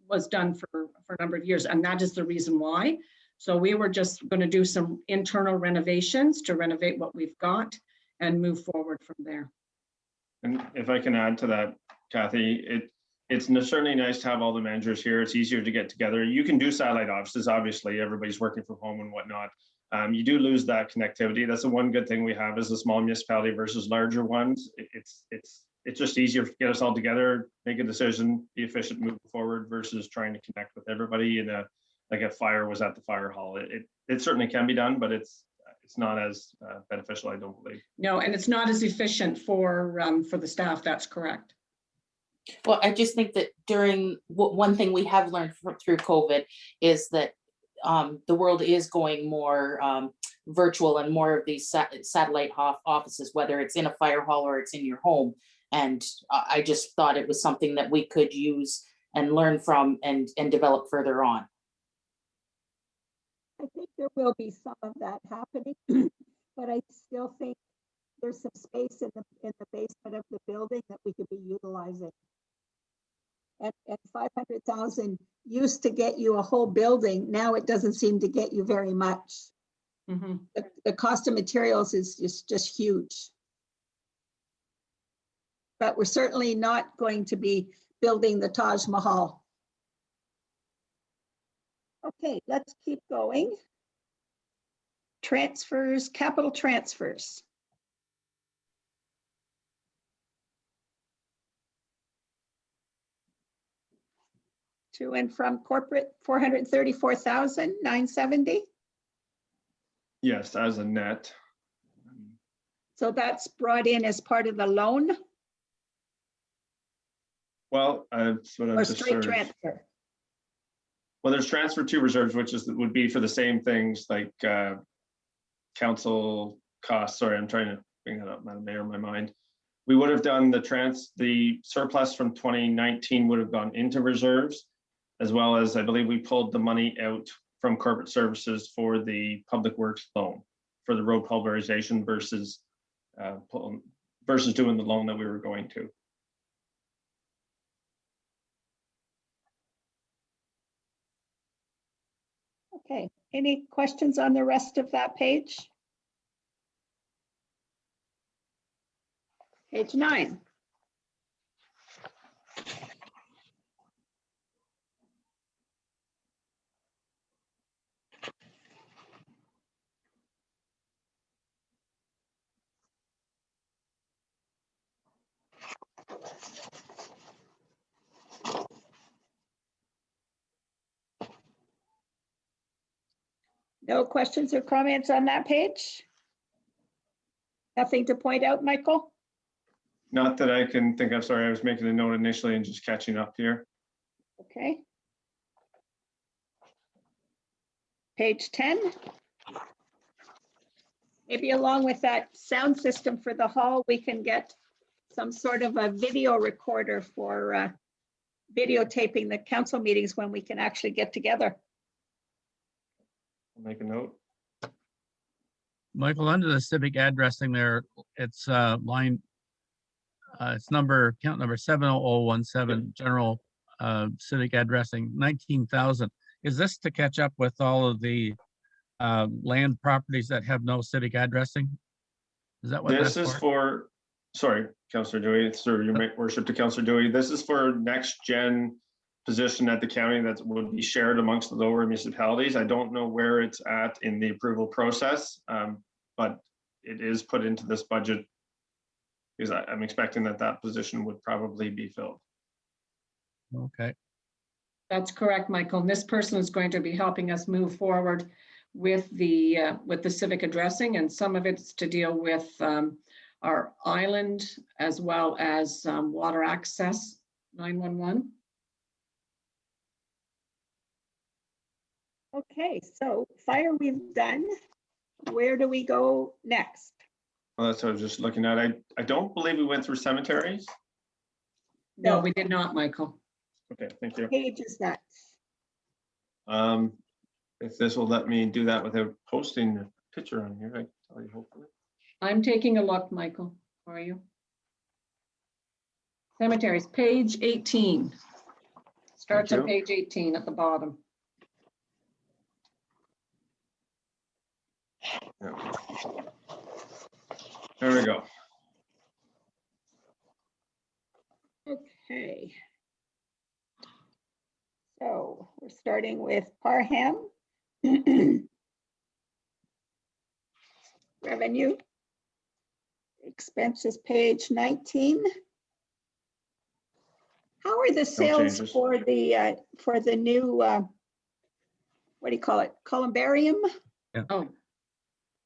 was done for a number of years, and that is the reason why. So we were just going to do some internal renovations to renovate what we've got and move forward from there. And if I can add to that, Kathy, it's certainly nice to have all the managers here. It's easier to get together. You can do satellite offices, obviously, everybody's working from home and whatnot. You do lose that connectivity. That's the one good thing we have as a small municipality versus larger ones. It's just easier to get us all together, make a decision, be efficient, moving forward, versus trying to connect with everybody in like a fire was at the fire hall. It certainly can be done, but it's not as beneficial, I don't believe. No, and it's not as efficient for the staff. That's correct. Well, I just think that one thing we have learned through COVID is that the world is going more virtual, and more of these satellite offices, whether it's in a fire hall or it's in your home. And I just thought it was something that we could use and learn from and develop further on. I think there will be some of that happening, but I still think there's some space in the basement of the building that we could be utilizing. And 500,000 used to get you a whole building. Now it doesn't seem to get you very much. Mm-hmm. The cost of materials is just huge. But we're certainly not going to be building the Taj Mahal. Okay, let's keep going. Transfers, capital transfers. To and from corporate, 434,970. Yes, as a net. So that's brought in as part of the loan Well, that's what or I'm straight transfer? Well, there's transfer to reserves, which would be for the same things like council costs. Sorry, I'm trying to bring that up, Madam Mayor, in my mind. We would have done the surplus from 2019 would have gone into reserves, as well as I believe we pulled the money out from corporate services for the public works loan for the road pulverization versus doing the loan that we were going to. Okay, any questions on the rest of that page? Page 9. No questions or comments on that page? Nothing to point out, Michael? Not that I can think of. Sorry, I was making a note initially and just catching up here. Okay. Page 10. Maybe along with that sound system for the hall, we can get some sort of a video recorder for videotaping the council meetings when we can actually get together. I'll make a note. Michael, under the civic addressing there, it's line, it's count number 70017, general civic addressing, 19,000. Is this to catch up with all of the land properties that have no civic addressing? Is that what This that's is for, sorry, Councillor Dewey, it's through your worship to Councillor Dewey. This is for next gen position at the county that would be shared amongst the lower municipalities. I don't know where it's at in the approval process, but it is put into this budget because I'm expecting that position would probably be filled. Okay. That's correct, Michael. And this person is going to be helping us move forward with the civic addressing, and some of it's to deal with our island as well as water access 911. Okay, so fire we've done. Where do we go next? Well, that's what I was just looking at. I don't believe we went through cemeteries. No, we did not, Michael. Okay, thank you. Page is that? If this will let me do that without posting a picture on here, I can tell you hopefully. I'm taking a look, Michael. How are you? Cemeteries, page 18. Starts on page 18 at the bottom. Yeah. There we go. Okay. So we're starting with Parham. Revenue. Expenses, page 19. How are the sales changes. for the new, what do you call it? Columbarium?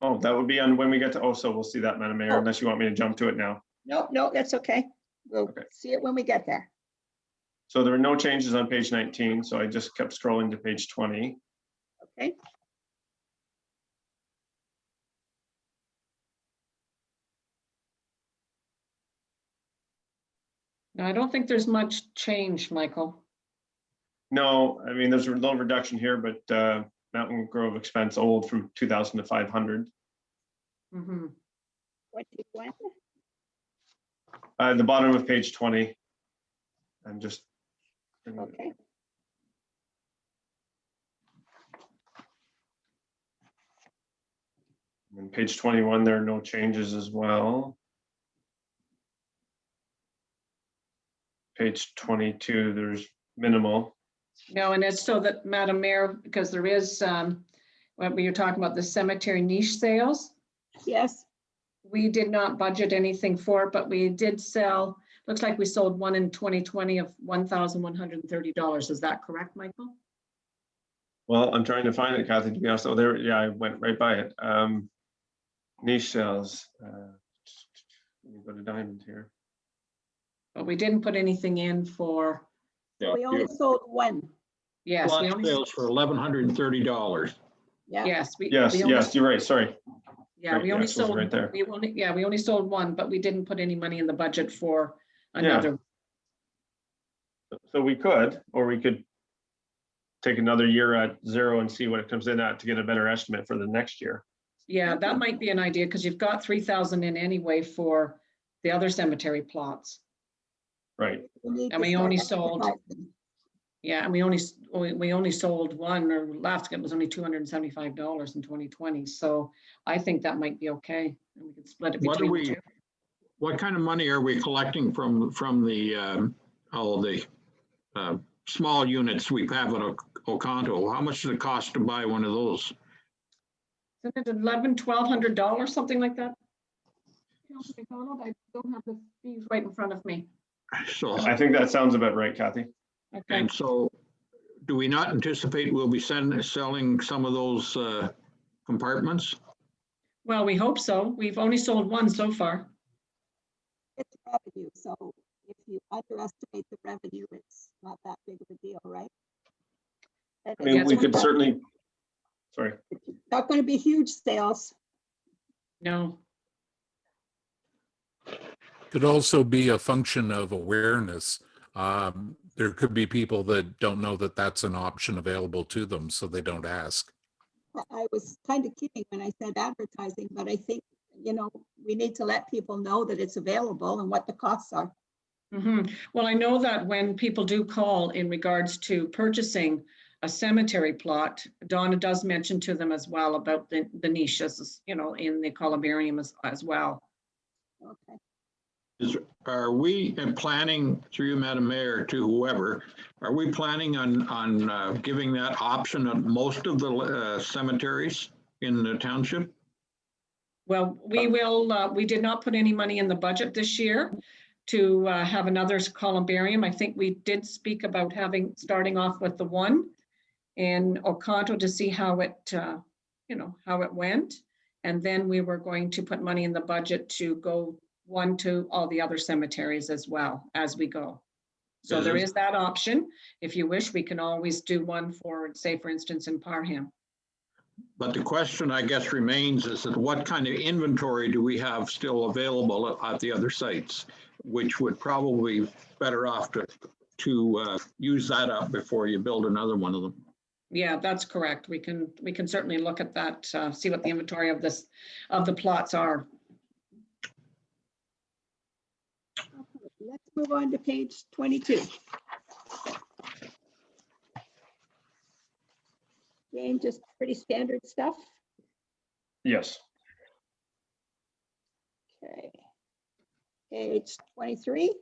Oh, that would be on when we get to OSO. We'll see that, Madam Mayor, unless you want me to jump to it now. No, that's okay. We'll Okay. see it when we get there. So there are no changes on page 19, so I just kept scrolling to page 20. Okay. No, I don't think there's much change, Michael. No, I mean, there's a little reduction here, but Mountain Grove expense old from 2,000 to 500. Mhm. 21. The bottom of page 20. I'm just. Okay. And page 21, there are no changes as well. Page 22, there's minimal. No, and it's so that, Madam Mayor, because there is, when you're talking about the cemetery niche sales, Yes. we did not budget anything for it, but we did sell, looks like we sold one in 2020 of $1,130. Is that correct, Michael? Well, I'm trying to find it, Kathy, to be honest. Oh, there, yeah, I went right by it. Niche sales. Let me go to Diamond here. But we didn't put anything in for, We only sold one. yes. we Lot only sales for $1,130. Yeah. Yes. Yes, we only- yes, you're right, sorry. Yeah, Right, we yeah, only so it's sold, right there. we only sold one, but we didn't put any money in the budget for another. So we could, or we could take another year at 0 and see what it comes in at to get a better estimate for the next year. Yeah, that might be an idea because you've got 3,000 in anyway for the other cemetery plots. Right. need And to we start only sold, advertising. yeah, and we only sold one, or last it was only $275 in 2020. So I think that might be okay. And we could split it What do between the we, two. what kind of money are we collecting from the, all the small units we have at Oconto? How much does it cost to buy one of those? Isn't it $1,100-$1,200, something like that? I don't have the fees right in front of me. So, I think that sounds about right, Kathy. Okay, and so do we not anticipate we'll be selling some of those compartments? well, we hope so. We've only sold one so far. It's revenue, so if you underestimate the revenue, it's not that big of a deal, right? And I mean, Yes, we we could have- certainly, sorry. it's not going to be huge sales. No, Could also be a function of awareness. There could be people that don't know that that's an option available to them, so they don't ask. I was kind of kidding when I said advertising, but I think, we need to let people know that it's available and what the costs are. Well, I know that when people do call in regards to purchasing a cemetery plot, Donna does mention to them as well about the niches, in the columbarium as well. Okay. Are we planning, through you, Madam Mayor, to whoever, are we planning on giving that option at most of the cemeteries in the township? Well, we did not put any money in the budget this year to have another columbarium. I think we did speak about starting off with the one in Oconto to see how it, how it went. And then we were going to put money in the budget to go one to all the other cemeteries as well as we go. So there is that option. If you wish, we can always do one for, say, for instance, in Parham. But the question, I guess, remains is that what kind of inventory do we have still available at the other sites, which would probably be better off to use that up before you build another one of them. Yeah, that's correct. We can certainly look at that, see what the inventory of the plots are. Let's move on to page 22. Again, just pretty standard stuff. Yes. Okay. Page 23.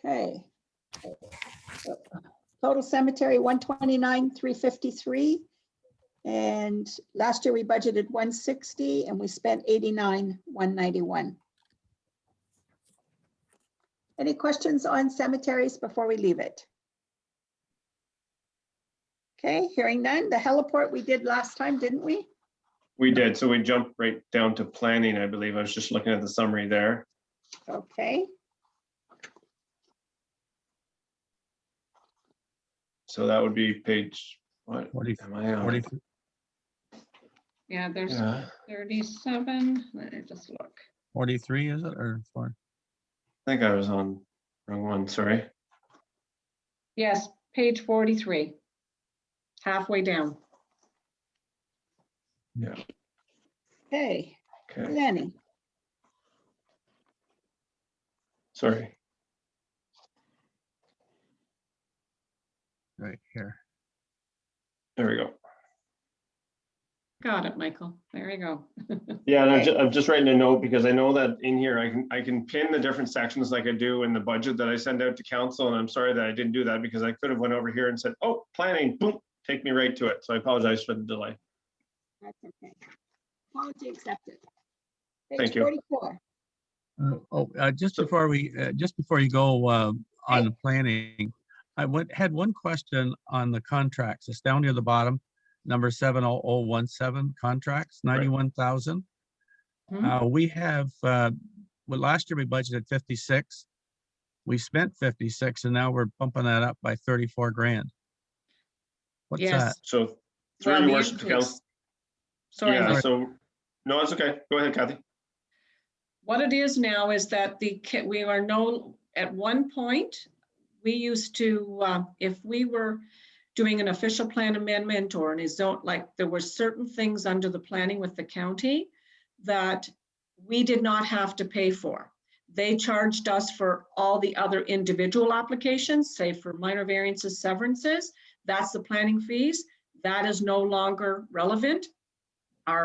Okay. Total cemetery 129,353. And last year we budgeted 160 and we spent 89,191. Any questions on cemeteries before we leave it? Okay, hearing none. The heliport we did last time, didn't we? We did. So we jumped right down to planning, I believe. I was just looking at the summary there. Okay. So that would be page, what 40, am I on? 40, Yeah, there's Yeah, 37. Let me just look. 43, is it, or 4? I think I was on wrong one, sorry. Yes, page 43. Halfway down. Okay, Okay, Lenny. sorry. Right here. There we go. Got it, Michael. There you go. Yeah, and I'm just writing a note because I know that in here I can pin the different sections like I do in the budget that I send out to council. And I'm sorry that I didn't do that because I could have went over here and said, oh, planning, boom, take me right to it. So I apologize for the delay. That's okay. Apology accepted. Thank Page you. 44. Just before you go on the planning, I had one question on the contracts. It's down near the bottom, number 70017 contracts, 91,000. We have, well, last year we budgeted 56. We spent 56 and now we're bumping that up by 34 grand. What's that? Yes. So through Well, your the worship to increase. council. Sorry, Yeah, Mike. so, no, it's okay. Go ahead, Kathy. What it is now is that we are at one point, we used to, if we were doing an official plan amendment or an zone, like there were certain things under the planning with the county that we did not have to pay for. They charged us for all the other individual applications, say for minor variances, severances, that's the planning fees. That is no longer relevant.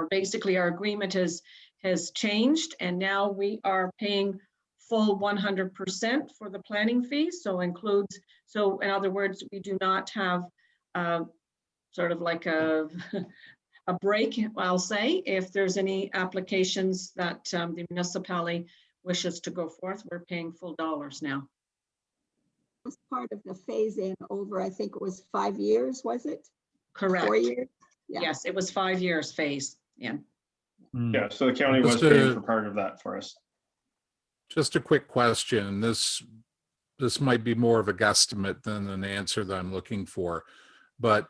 Basically our agreement has changed and now we are paying full 100% for the planning fees. So in other words, we do not have sort of like a break, I'll say, if there's any applications that the municipality wishes to go forth, we're paying full dollars now. Was part of the phase-in over, I think it was 5 years, was it? Correct. 4 years? Yeah. Yes, it was 5 years phase in. Yeah, so the county was Just paying for part of that for us. Just a quick question. This might be more of a guesstimate than an answer that I'm looking for, but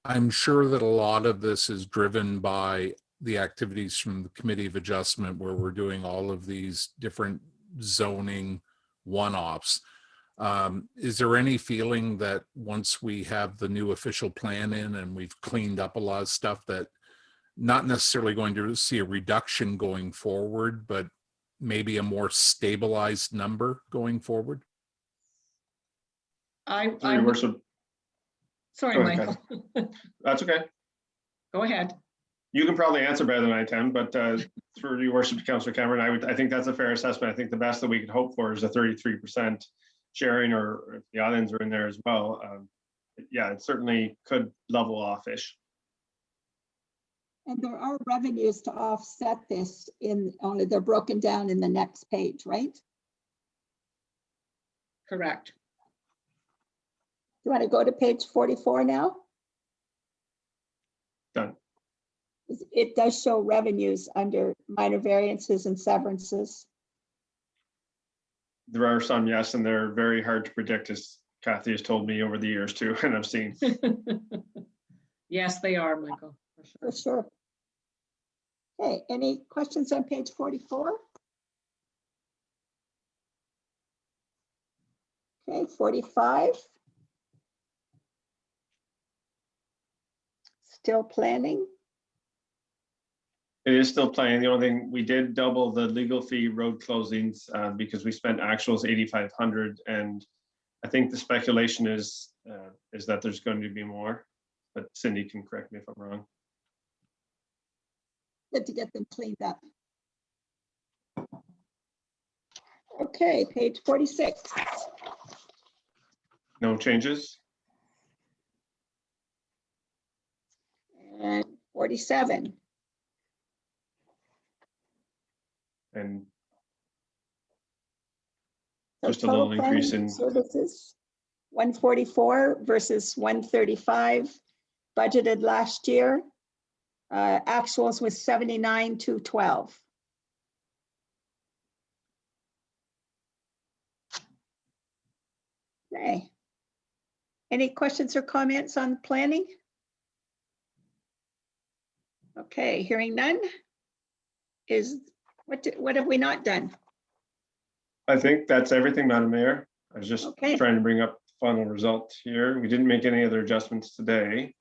I'm sure that a lot of this is driven by the activities from the Committee of Adjustment, where we're doing all of these different zoning one-offs. Is there any feeling that once we have the new official plan in and we've cleaned up a lot of stuff, that not necessarily going to see a reduction going forward, but maybe a more stabilized number going forward? Through your worship. Sorry, Go ahead, Michael. That's okay. Go ahead. You can probably answer better than I can, but through your worship to Councillor Cameron, I think that's a fair assessment. I think the best that we could hope for is a 33% sharing, or if the islands are in there as well. Yeah, it certainly could level off-ish. And there are revenues to offset this they're broken down in the next page, right? Correct. You want to go to page 44 now? Done. It does show revenues under minor variances and severances. There are some, yes, and they're very hard to predict, as Kathy has told me over the years too, and I've seen. Yes, they are, Michael. For sure. Okay, any questions on page 44? Okay, 45. Still planning. It is still planning. The only thing, we did double the legal fee road closings because we spent actuals 8,500, and I think the speculation is that there's going to be more, but Cindy can correct me if I'm wrong. Good to get them cleaned up. Okay, page 46. No changes? And 47. And So just a little total increase planning in, services, 144 versus 135 budgeted last year. Actuals was 79,212. Okay. Any questions or comments on planning? Okay, hearing none. What have we not done? I think that's everything, Madam Mayor. I was just Okay. trying to bring up the final result here. We didn't make any other adjustments today.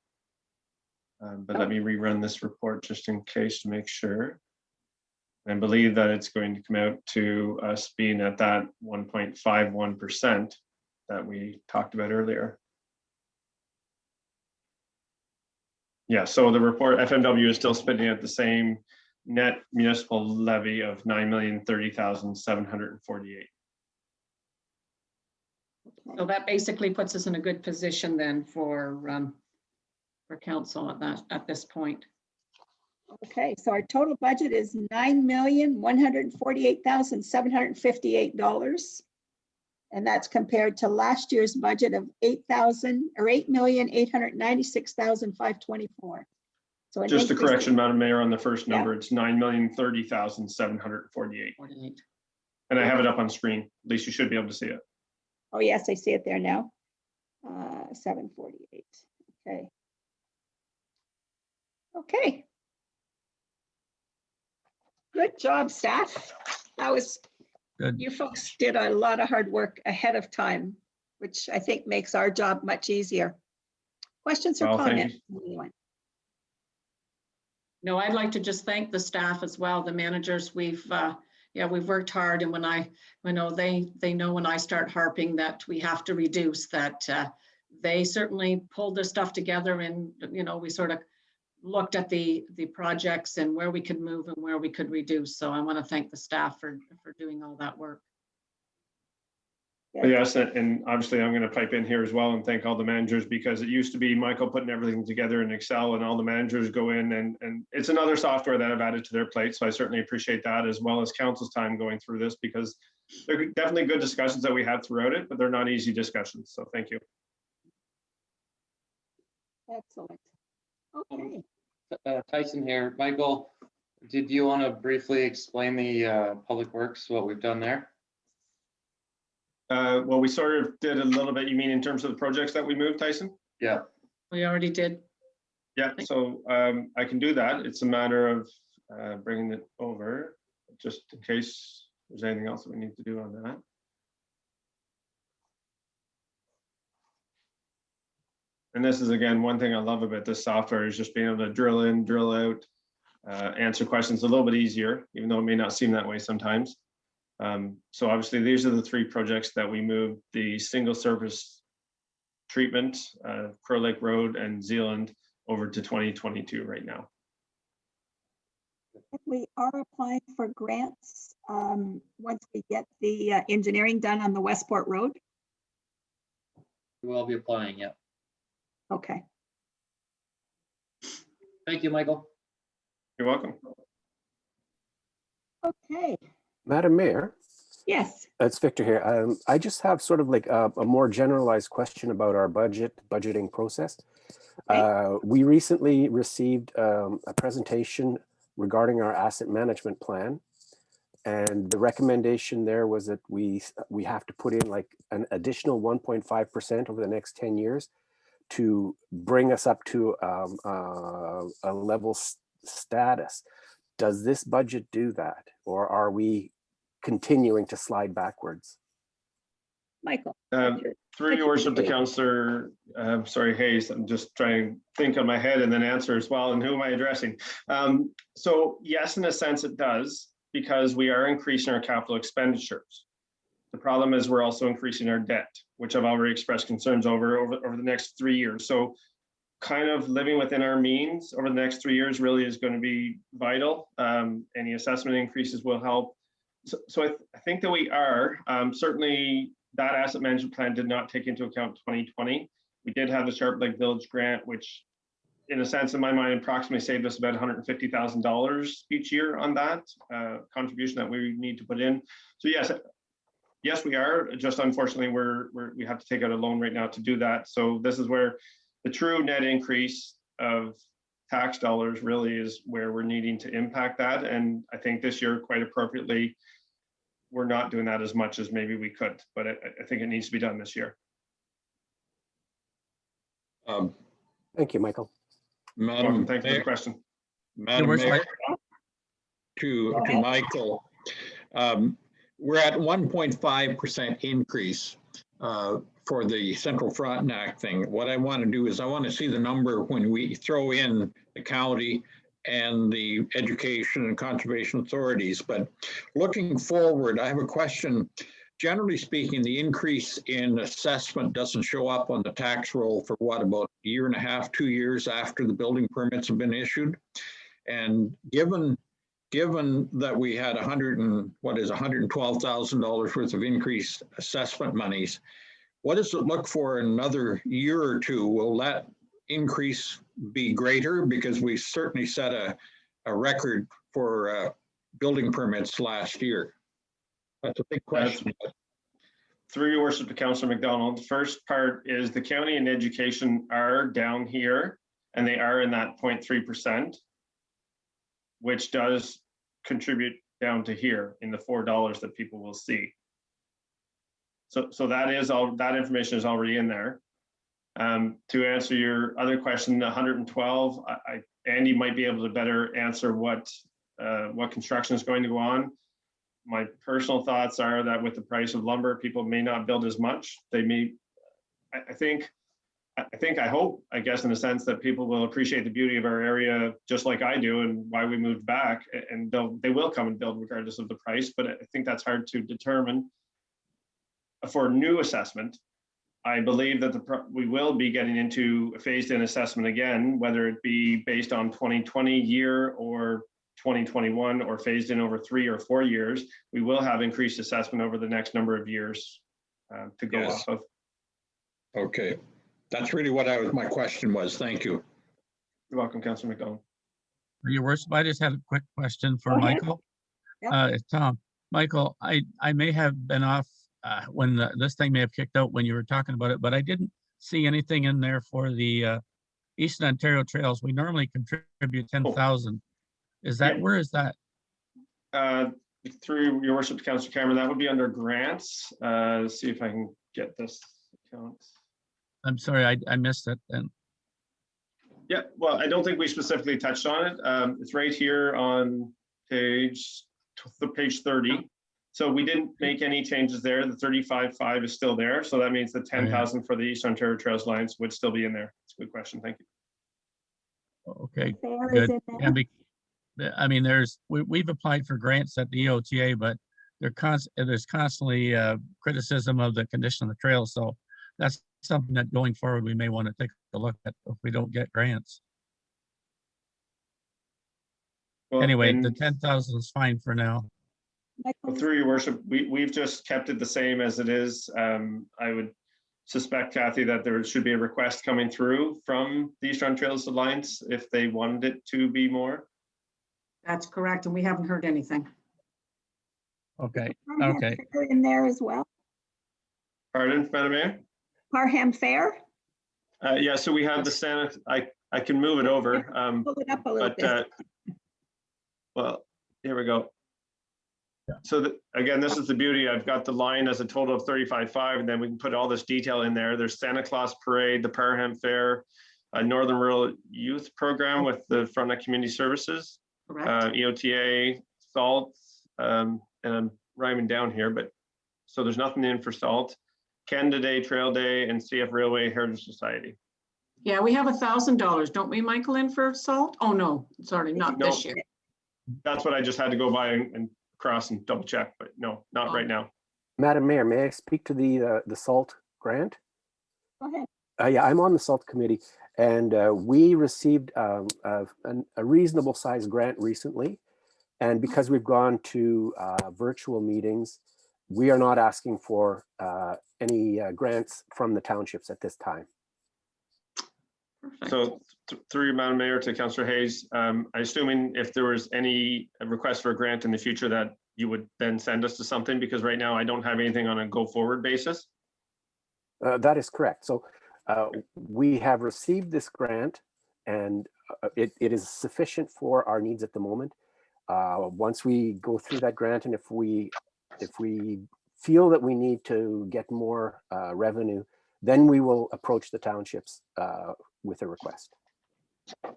But let me rerun this report just in case to make sure. I believe that it's going to come out to us being at that 1.51% that we talked about earlier. Yeah, so the report, FMW is still spending at the same net municipal levy of 9,030,748. So that basically puts us in a good position then for council at this point. Okay, so our total budget is $9,148,758. And that's compared to last year's budget of $8,896,524. So an Just a increase- correction, Madam Mayor, on the first Yeah. number, it's 9,030,748. 48. And I have it up on screen. At least you should be able to see it. Oh, yes, I see it there now. 748, okay. Okay. Good job, staff. That was, Good. you folks did a lot of hard work ahead of time, which I think makes our job much easier. Questions or Well, thank you. comments? Anyone? No, I'd like to just thank the staff as well, the managers. We've worked hard, and when they know when I start harping that we have to reduce, that they certainly pulled their stuff together, and we sort of looked at the projects and where we could move and where we could reduce. So I want to thank the staff for doing all that work. Yeah. Yes, and obviously I'm going to pipe in here as well and thank all the managers, because it used to be Michael putting everything together in Excel, and all the managers go in and it's another software that I've added to their plate. So I certainly appreciate that, as well as council's time going through this, because they're definitely good discussions that we had throughout it, but they're not easy discussions. So thank you. Excellent. Okay. Tyson here. Michael, did you want to briefly explain the Public Works, what we've done there? Well, we sort of did a little bit, you mean in terms of the projects that we moved, Tyson? Yeah. We already did. Yeah, so I can do that. It's a matter of bringing it over, just in case there's anything else that we need to do on that. And this is, again, one thing I love about this software is just being able to drill in, drill out, answer questions a little bit easier, even though it may not seem that way sometimes. So obviously, these are the three projects that we moved: the single service treatment, Crow Lake Road and Zealand, over to 2022 right now. We are applying for grants once we get the engineering done on the Westport Road. We will be applying, yeah. Okay. Thank you, Michael. You're welcome. Okay. Madam Mayor, Yes. it's Victor here. I just have sort of like a more generalized question about our budgeting process. We recently received a presentation regarding our asset management plan. And the recommendation there was that we have to put in like an additional 1.5% over the next 10 years to bring us up to a level status. Does this budget do that, or are we continuing to slide backwards? Michael. Through your worship, the councillor, sorry, Hayes, I'm just trying to think on my head and then answer as well. And who am I addressing? So yes, in a sense it does, because we are increasing our capital expenditures. The problem is we're also increasing our debt, which I've already expressed concerns over the next 3 years. So kind of living within our means over the next 3 years really is going to be vital. Any assessment increases will help. So I think that we are, certainly that asset management plan did not take into account 2020. We did have the Sharp Lake Village grant, which in a sense, in my mind, approximately saved us about $150,000 each year on that contribution that we need to put in. So yes, we are. Just unfortunately, we have to take out a loan right now to do that. So this is where the true net increase of tax dollars really is where we're needing to impact that. And I think this year, quite appropriately, we're not doing that as much as maybe we could, but I think it needs to be done this year. Thank you, Michael. Madam Thanks for the Mayor, question. Madam Mayor, to Michael, we're at 1.5% increase for the Central Frontenac thing. What I want to do is I want to see the number when we throw in the county and the education and conservation authorities. But looking forward, I have a question. Generally speaking, the increase in assessment doesn't show up on the tax roll for what, about a year and a half, 2 years after the building permits have been issued. And given that we had $112,000 worth of increased assessment monies, what does it look for in another year or two? Will that increase be greater? Because we certainly set a record for building permits last year. That's a big question. Through your worship to Councillor McDonald, the first part is the county and education are down here. and they are in that 0.3%, which does contribute down to here in the $4 that people will see. So that is all, that information is already in there. To answer your other question, the 112, Andy might be able to better answer what construction is going to go on. My personal thoughts are that with the price of lumber, people may not build as much. They may, I hope, I guess, in a sense that people will appreciate the beauty of our area just like I do and why we moved back, and they will come and build regardless of the price. But I think that's hard to determine. For new assessment, I believe that we will be getting into a phased-in assessment again, whether it be based on 2020 year or 2021 or phased in over 3 or 4 years. We will have increased assessment over the next number of years to go off of. Okay, that's really what my question was. Thank you. You're welcome, Councillor McDonald. Your worship, I just had a quick question for Go ahead. Michael. Yep. It's Tom. Michael, I may have been off when this thing may have kicked out when you were talking about it, but I didn't see anything in there for the Eastern Ontario Trails. We normally contribute 10,000. Is that, Yeah. where is that? Through your worship, Councillor Cameron, that would be under grants. See if I can get this account. I'm sorry, I missed it then. Yeah, well, I don't think we specifically touched on it. It's right here on page 30. So we didn't make any changes there. The 35.5 is still there. So that means the 10,000 for the Eastern Ontario Trails Lines would still be in there. It's a good question. Thank you. Okay, Fair is good. in there. And I mean, we've applied for grants at the EOTA, but there's constantly criticism of the condition of the trail. So that's something that going forward, we may want to take a look at if we don't get grants. Well, Anyway, the and 10,000 is fine for now. well, through your worship, we've just kept it the same as it is. I would suspect, Kathy, that there should be a request coming through from the Eastern Trails Alliance if they wanted it to be more. That's correct, and we haven't heard anything. Okay, Parham okay. Fair in there as well. Pardon, Madam Mayor? Parham Fair, Yeah, so we have the Santa, I can move it over. pull it up a little bit. Well, here we go. So again, this is the beauty. I've got the line as a total of 35.5, and then we can put all this detail in there. There's Santa Claus Parade, the Parham Fair, a Northern Rural Youth Program with the Frontenac Community Services, Correct. EOTA, SALT, and I'm rhyming down here, but so there's nothing in for SALT, Canada Day, Trail Day, and CF Railway Heritage Society. Yeah, we have $1,000, don't we, Michael, in for salt? Oh, no, sorry, not No. this year. That's what I just had to go by and cross and double check, but no, not right now. Madam Mayor, may I speak to the SALT grant? Go ahead. Yeah, I'm on the SALT committee, and we received a reasonable sized grant recently. And because we've gone to virtual meetings, we are not asking for any grants from the townships at this time. Perfect. So through you, Madam Mayor, to Councillor Hayes, I'm assuming if there was any request for a grant in the future that you would then send us to something, because right now I don't have anything on a go forward basis. That is correct. So we have received this grant, and it is sufficient for our needs at the moment. Once we go through that grant, and if we feel that we need to get more revenue, then we will approach the townships with a request.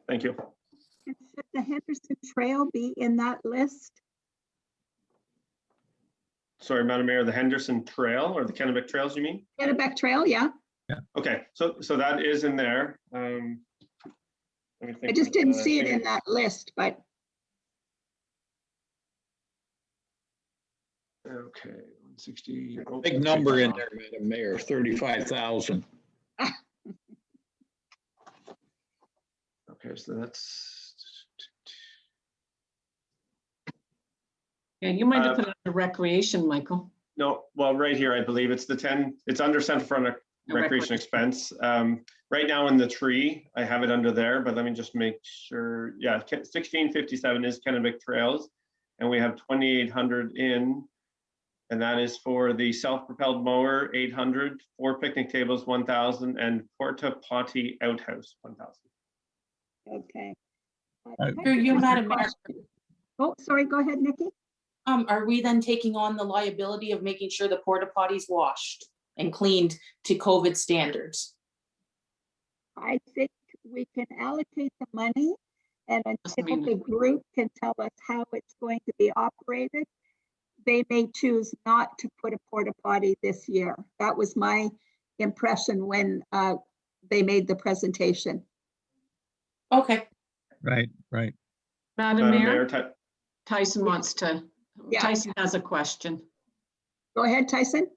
Thank you. And should the Henderson Trail be in that list? Sorry, Madam Mayor, the Henderson Trail or the Kennebec Trails, you mean? Kennebec Trail, yeah. Okay, so that is in there. Let me think I just of, didn't see it in that list, but Okay, 160. Big number in there, Madam Mayor, 35,000. Okay, so that's. Yeah, you might have Uh, put it under recreation, Michael. No, well, right here, I believe it's the 10, it's under Central Frontenac Recreation Expense. Right now in the tree, I have it under there, but let me just make sure. Yeah, 1657 is Kennebec Trails, and we have 2,800 in, and that is for the self-propelled mower, 800, 4 picnic tables, 1,000, and porta potty outhouse, 1,000. Okay. Through you, Madam Mayor. Oh, sorry, go ahead, Nikki. Are we then taking on the liability of making sure the porta potties washed and cleaned to COVID standards? I think we can allocate the money, and Doesn't until mean- the group can tell us how it's going to be operated, they may choose not to put a porta potty this year. That was my impression when they made the presentation. Okay, Right, right. Madam Madam Mayor, Mayor, Tyson wants to, Yeah. Tyson has a question. Go ahead, Tyson.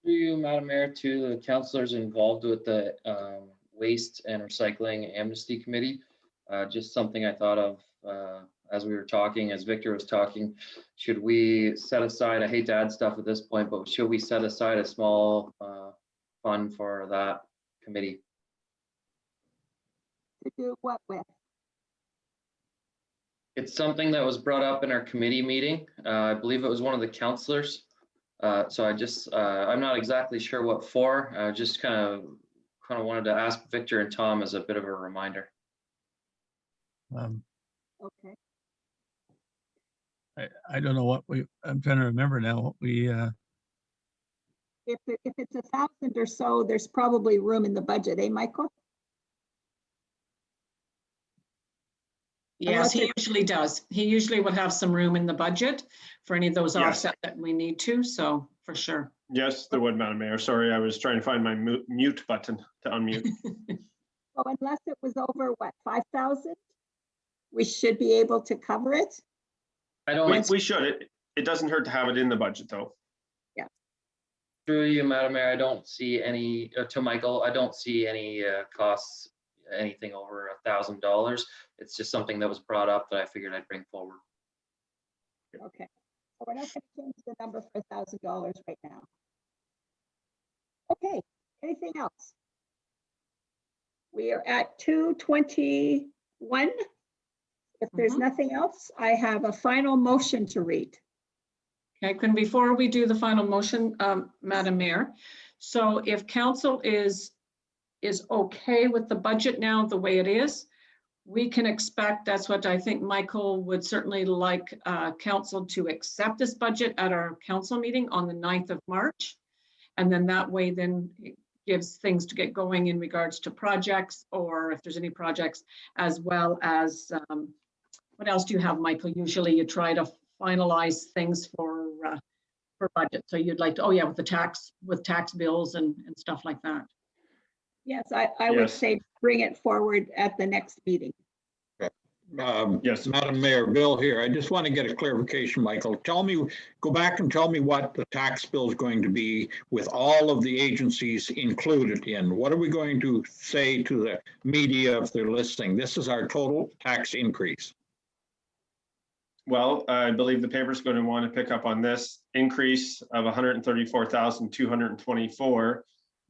Through you, Madam Mayor, to the councilors involved with the Waste and Recycling Amnesty Committee. Just something I thought of as we were talking, as Victor was talking. Should we set aside, I hate to add stuff at this point, but should we set aside a small fund for that committee? To do what with? It's something that was brought up in our committee meeting. I believe it was one of the councilors. So I'm not exactly sure what for. I just kind of wanted to ask Victor and Tom as a bit of a reminder. Okay. I don't know what I'm trying to remember now what we, If it's 1,000 or so, there's probably room in the budget, eh, Michael? Yes, Unless he it- usually does. He usually would have some room in the budget for any of those Yes. offset that we need to, so for sure. yes, there would, Madam Mayor. Sorry, I was trying to find my mute button to unmute. So unless it was over, what, 5,000? We should be able to cover it? I don't, We should. It doesn't hurt to have it in the budget, though. through you, Madam Mayor, I don't see any, to Michael, I don't see any costs, anything over $1,000. It's just something that was brought up that I figured I'd bring forward. Okay, so we're not going to change the number for $1,000 right now. Okay, anything else? We are at 2:21. If there's Mhm. nothing else, I have a final motion to read. Okay, before we do the final motion, Madam Mayor, so if council is okay with the budget now the way it is, we can expect, that's what I think Michael would certainly like council to accept this budget at our council meeting on the 9th of March. And then that way then it gives things to get going in regards to projects, or if there's any projects, as well as, what else do you have, Michael? Usually you try to finalize things for budget. So you'd like to, oh yeah, with tax bills and stuff like that. Yes, I would Yes. say bring it forward at the next meeting. Yes. Madam Mayor, Bill here. I just want to get a clarification, Michael. Go back and tell me what the tax bill is going to be with all of the agencies included in. What are we going to say to the media if they're listening? This is our total tax increase. Well, I believe the paper's going to want to pick up on this increase of 134,224,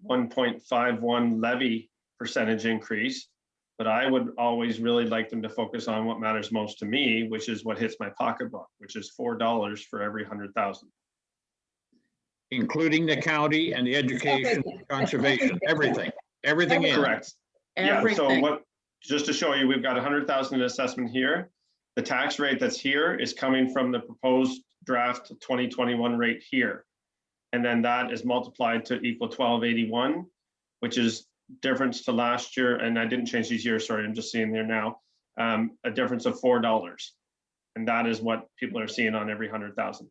1.51 levy percentage increase. But I would always really like them to focus on what matters most to me, which is what hits my pocketbook, which is $4 for every 100,000. Including the county and the education, Everything. conservation, everything in. Correct. Yeah, so Everything. just to show you, we've got 100,000 assessment here. The tax rate that's here is coming from the proposed draft 2021 rate here. And then that is multiplied to equal 1281, which is difference to last year. And I didn't change these years, sorry, I'm just seeing there now. A difference of $4. And that is what people are seeing on every 100,000.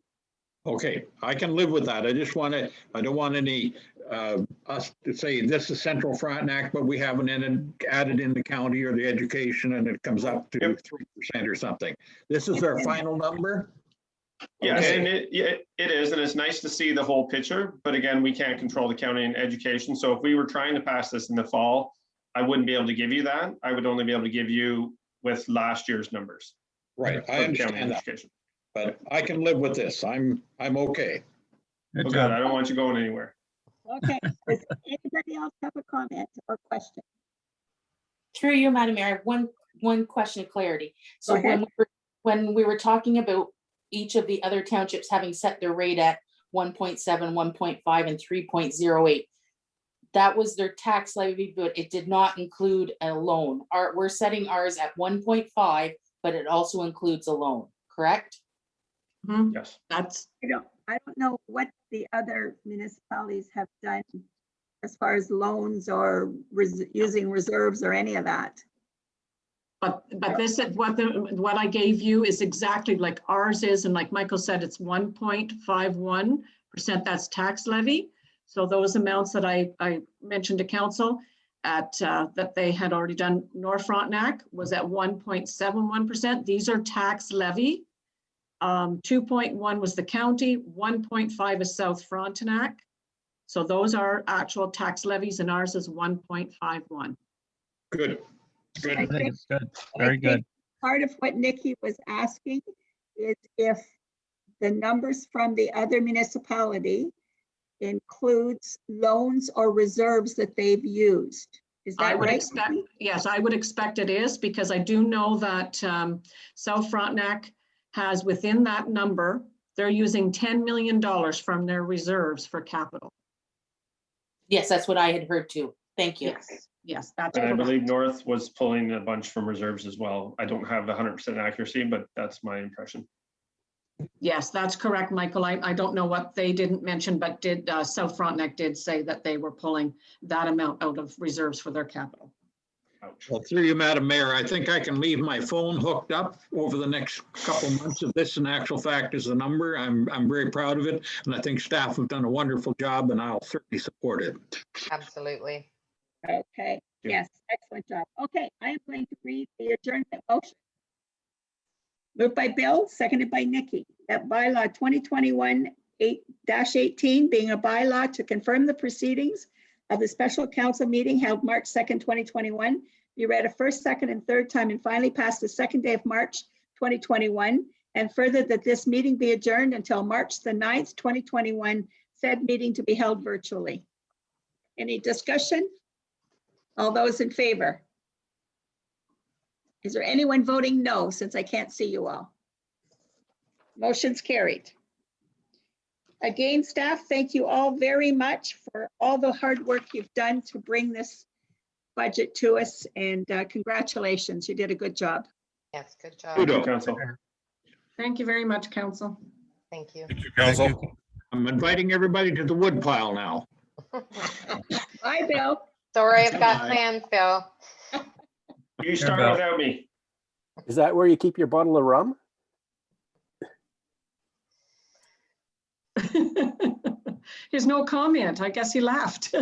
Okay, I can live with that. I don't want any, us to say this is Central Frontenac, but we haven't added in the county or the education and it comes up to 3% or something. This is our final number? Yeah, Okay. and it is, and it's nice to see the whole picture, but again, we can't control the county and education. So if we were trying to pass this in the fall, I wouldn't be able to give you that. I would only be able to give you with last year's numbers. Right, for I the county understand and that, education. but I can live with this. I'm okay. good Oh, good, job. I don't want you going anywhere. Okay, does anybody else have a comment or question? through you, Madam Mayor, I have one question of clarity. So Go ahead. when we were talking about each of the other townships having set their rate at 1.7, 1.5, and 3.08, that was their tax levy, but it did not include a loan. We're setting ours at 1.5, but it also includes a loan, correct? Mhm. Yes. That's, I don't know what the other municipalities have done as far as loans or using reserves or any of that. but this is what I gave you is exactly like ours is, and like Michael said, it's 1.51%, that's tax levy. So those amounts that I mentioned to council at, that they had already done, North Frontenac was at 1.71%. These are tax levy. 2.1 was the county, 1.5 is South Frontenac. So those are actual tax levies and ours is 1.51. Good, good. I think it's good. I Very good. think part of what Nikki was asking is if the numbers from the other municipality includes loans or reserves that they've used. Is I that would right? expect, yes, I would expect it is, because I do know that South Frontenac has within that number, they're using $10 million from their reserves for capital. Yes, that's what I had heard too. Thank you. Yes, yes, that's And I correct. believe North was pulling a bunch from reserves as well. I don't have 100% accuracy, but that's my impression. Yes, that's correct, Michael. I don't know what they didn't mention, but did South Frontenac did say that they were pulling that amount out of reserves for their capital. Ouch. Well, through you, Madam Mayor, I think I can leave my phone hooked up over the next couple months if this in actual fact is the number. I'm very proud of it. And I think staff have done a wonderful job and I'll certainly support it. Absolutely. Okay, Yeah. yes, excellent job. Okay, I am going to read the adjournment motion. Moved by Bill, seconded by Nikki, that bylaw 2021-18 being a bylaw to confirm the proceedings of the special council meeting held March 2nd, 2021, be read a first, second, and third time and finally passed the second day of March 2021, and further that this meeting be adjourned until March the 9th, 2021, said meeting to be held virtually. Any discussion? All those in favor? Is there anyone voting no, since I can't see you all? Motion's carried. Again, staff, thank you all very much for all the hard work you've done to bring this budget to us, and congratulations, you did a good job. Yes, good job. Thank you, Kudos. Council. Thank you very much, council. Thank you. Thank you. I'm inviting everybody to the wood pile now. Bye, Bill. Sorry, I've got Bye. plans, Bill. You start Bill. without me. Is that where you keep your bottle of rum? There's no comment. I guess he laughed.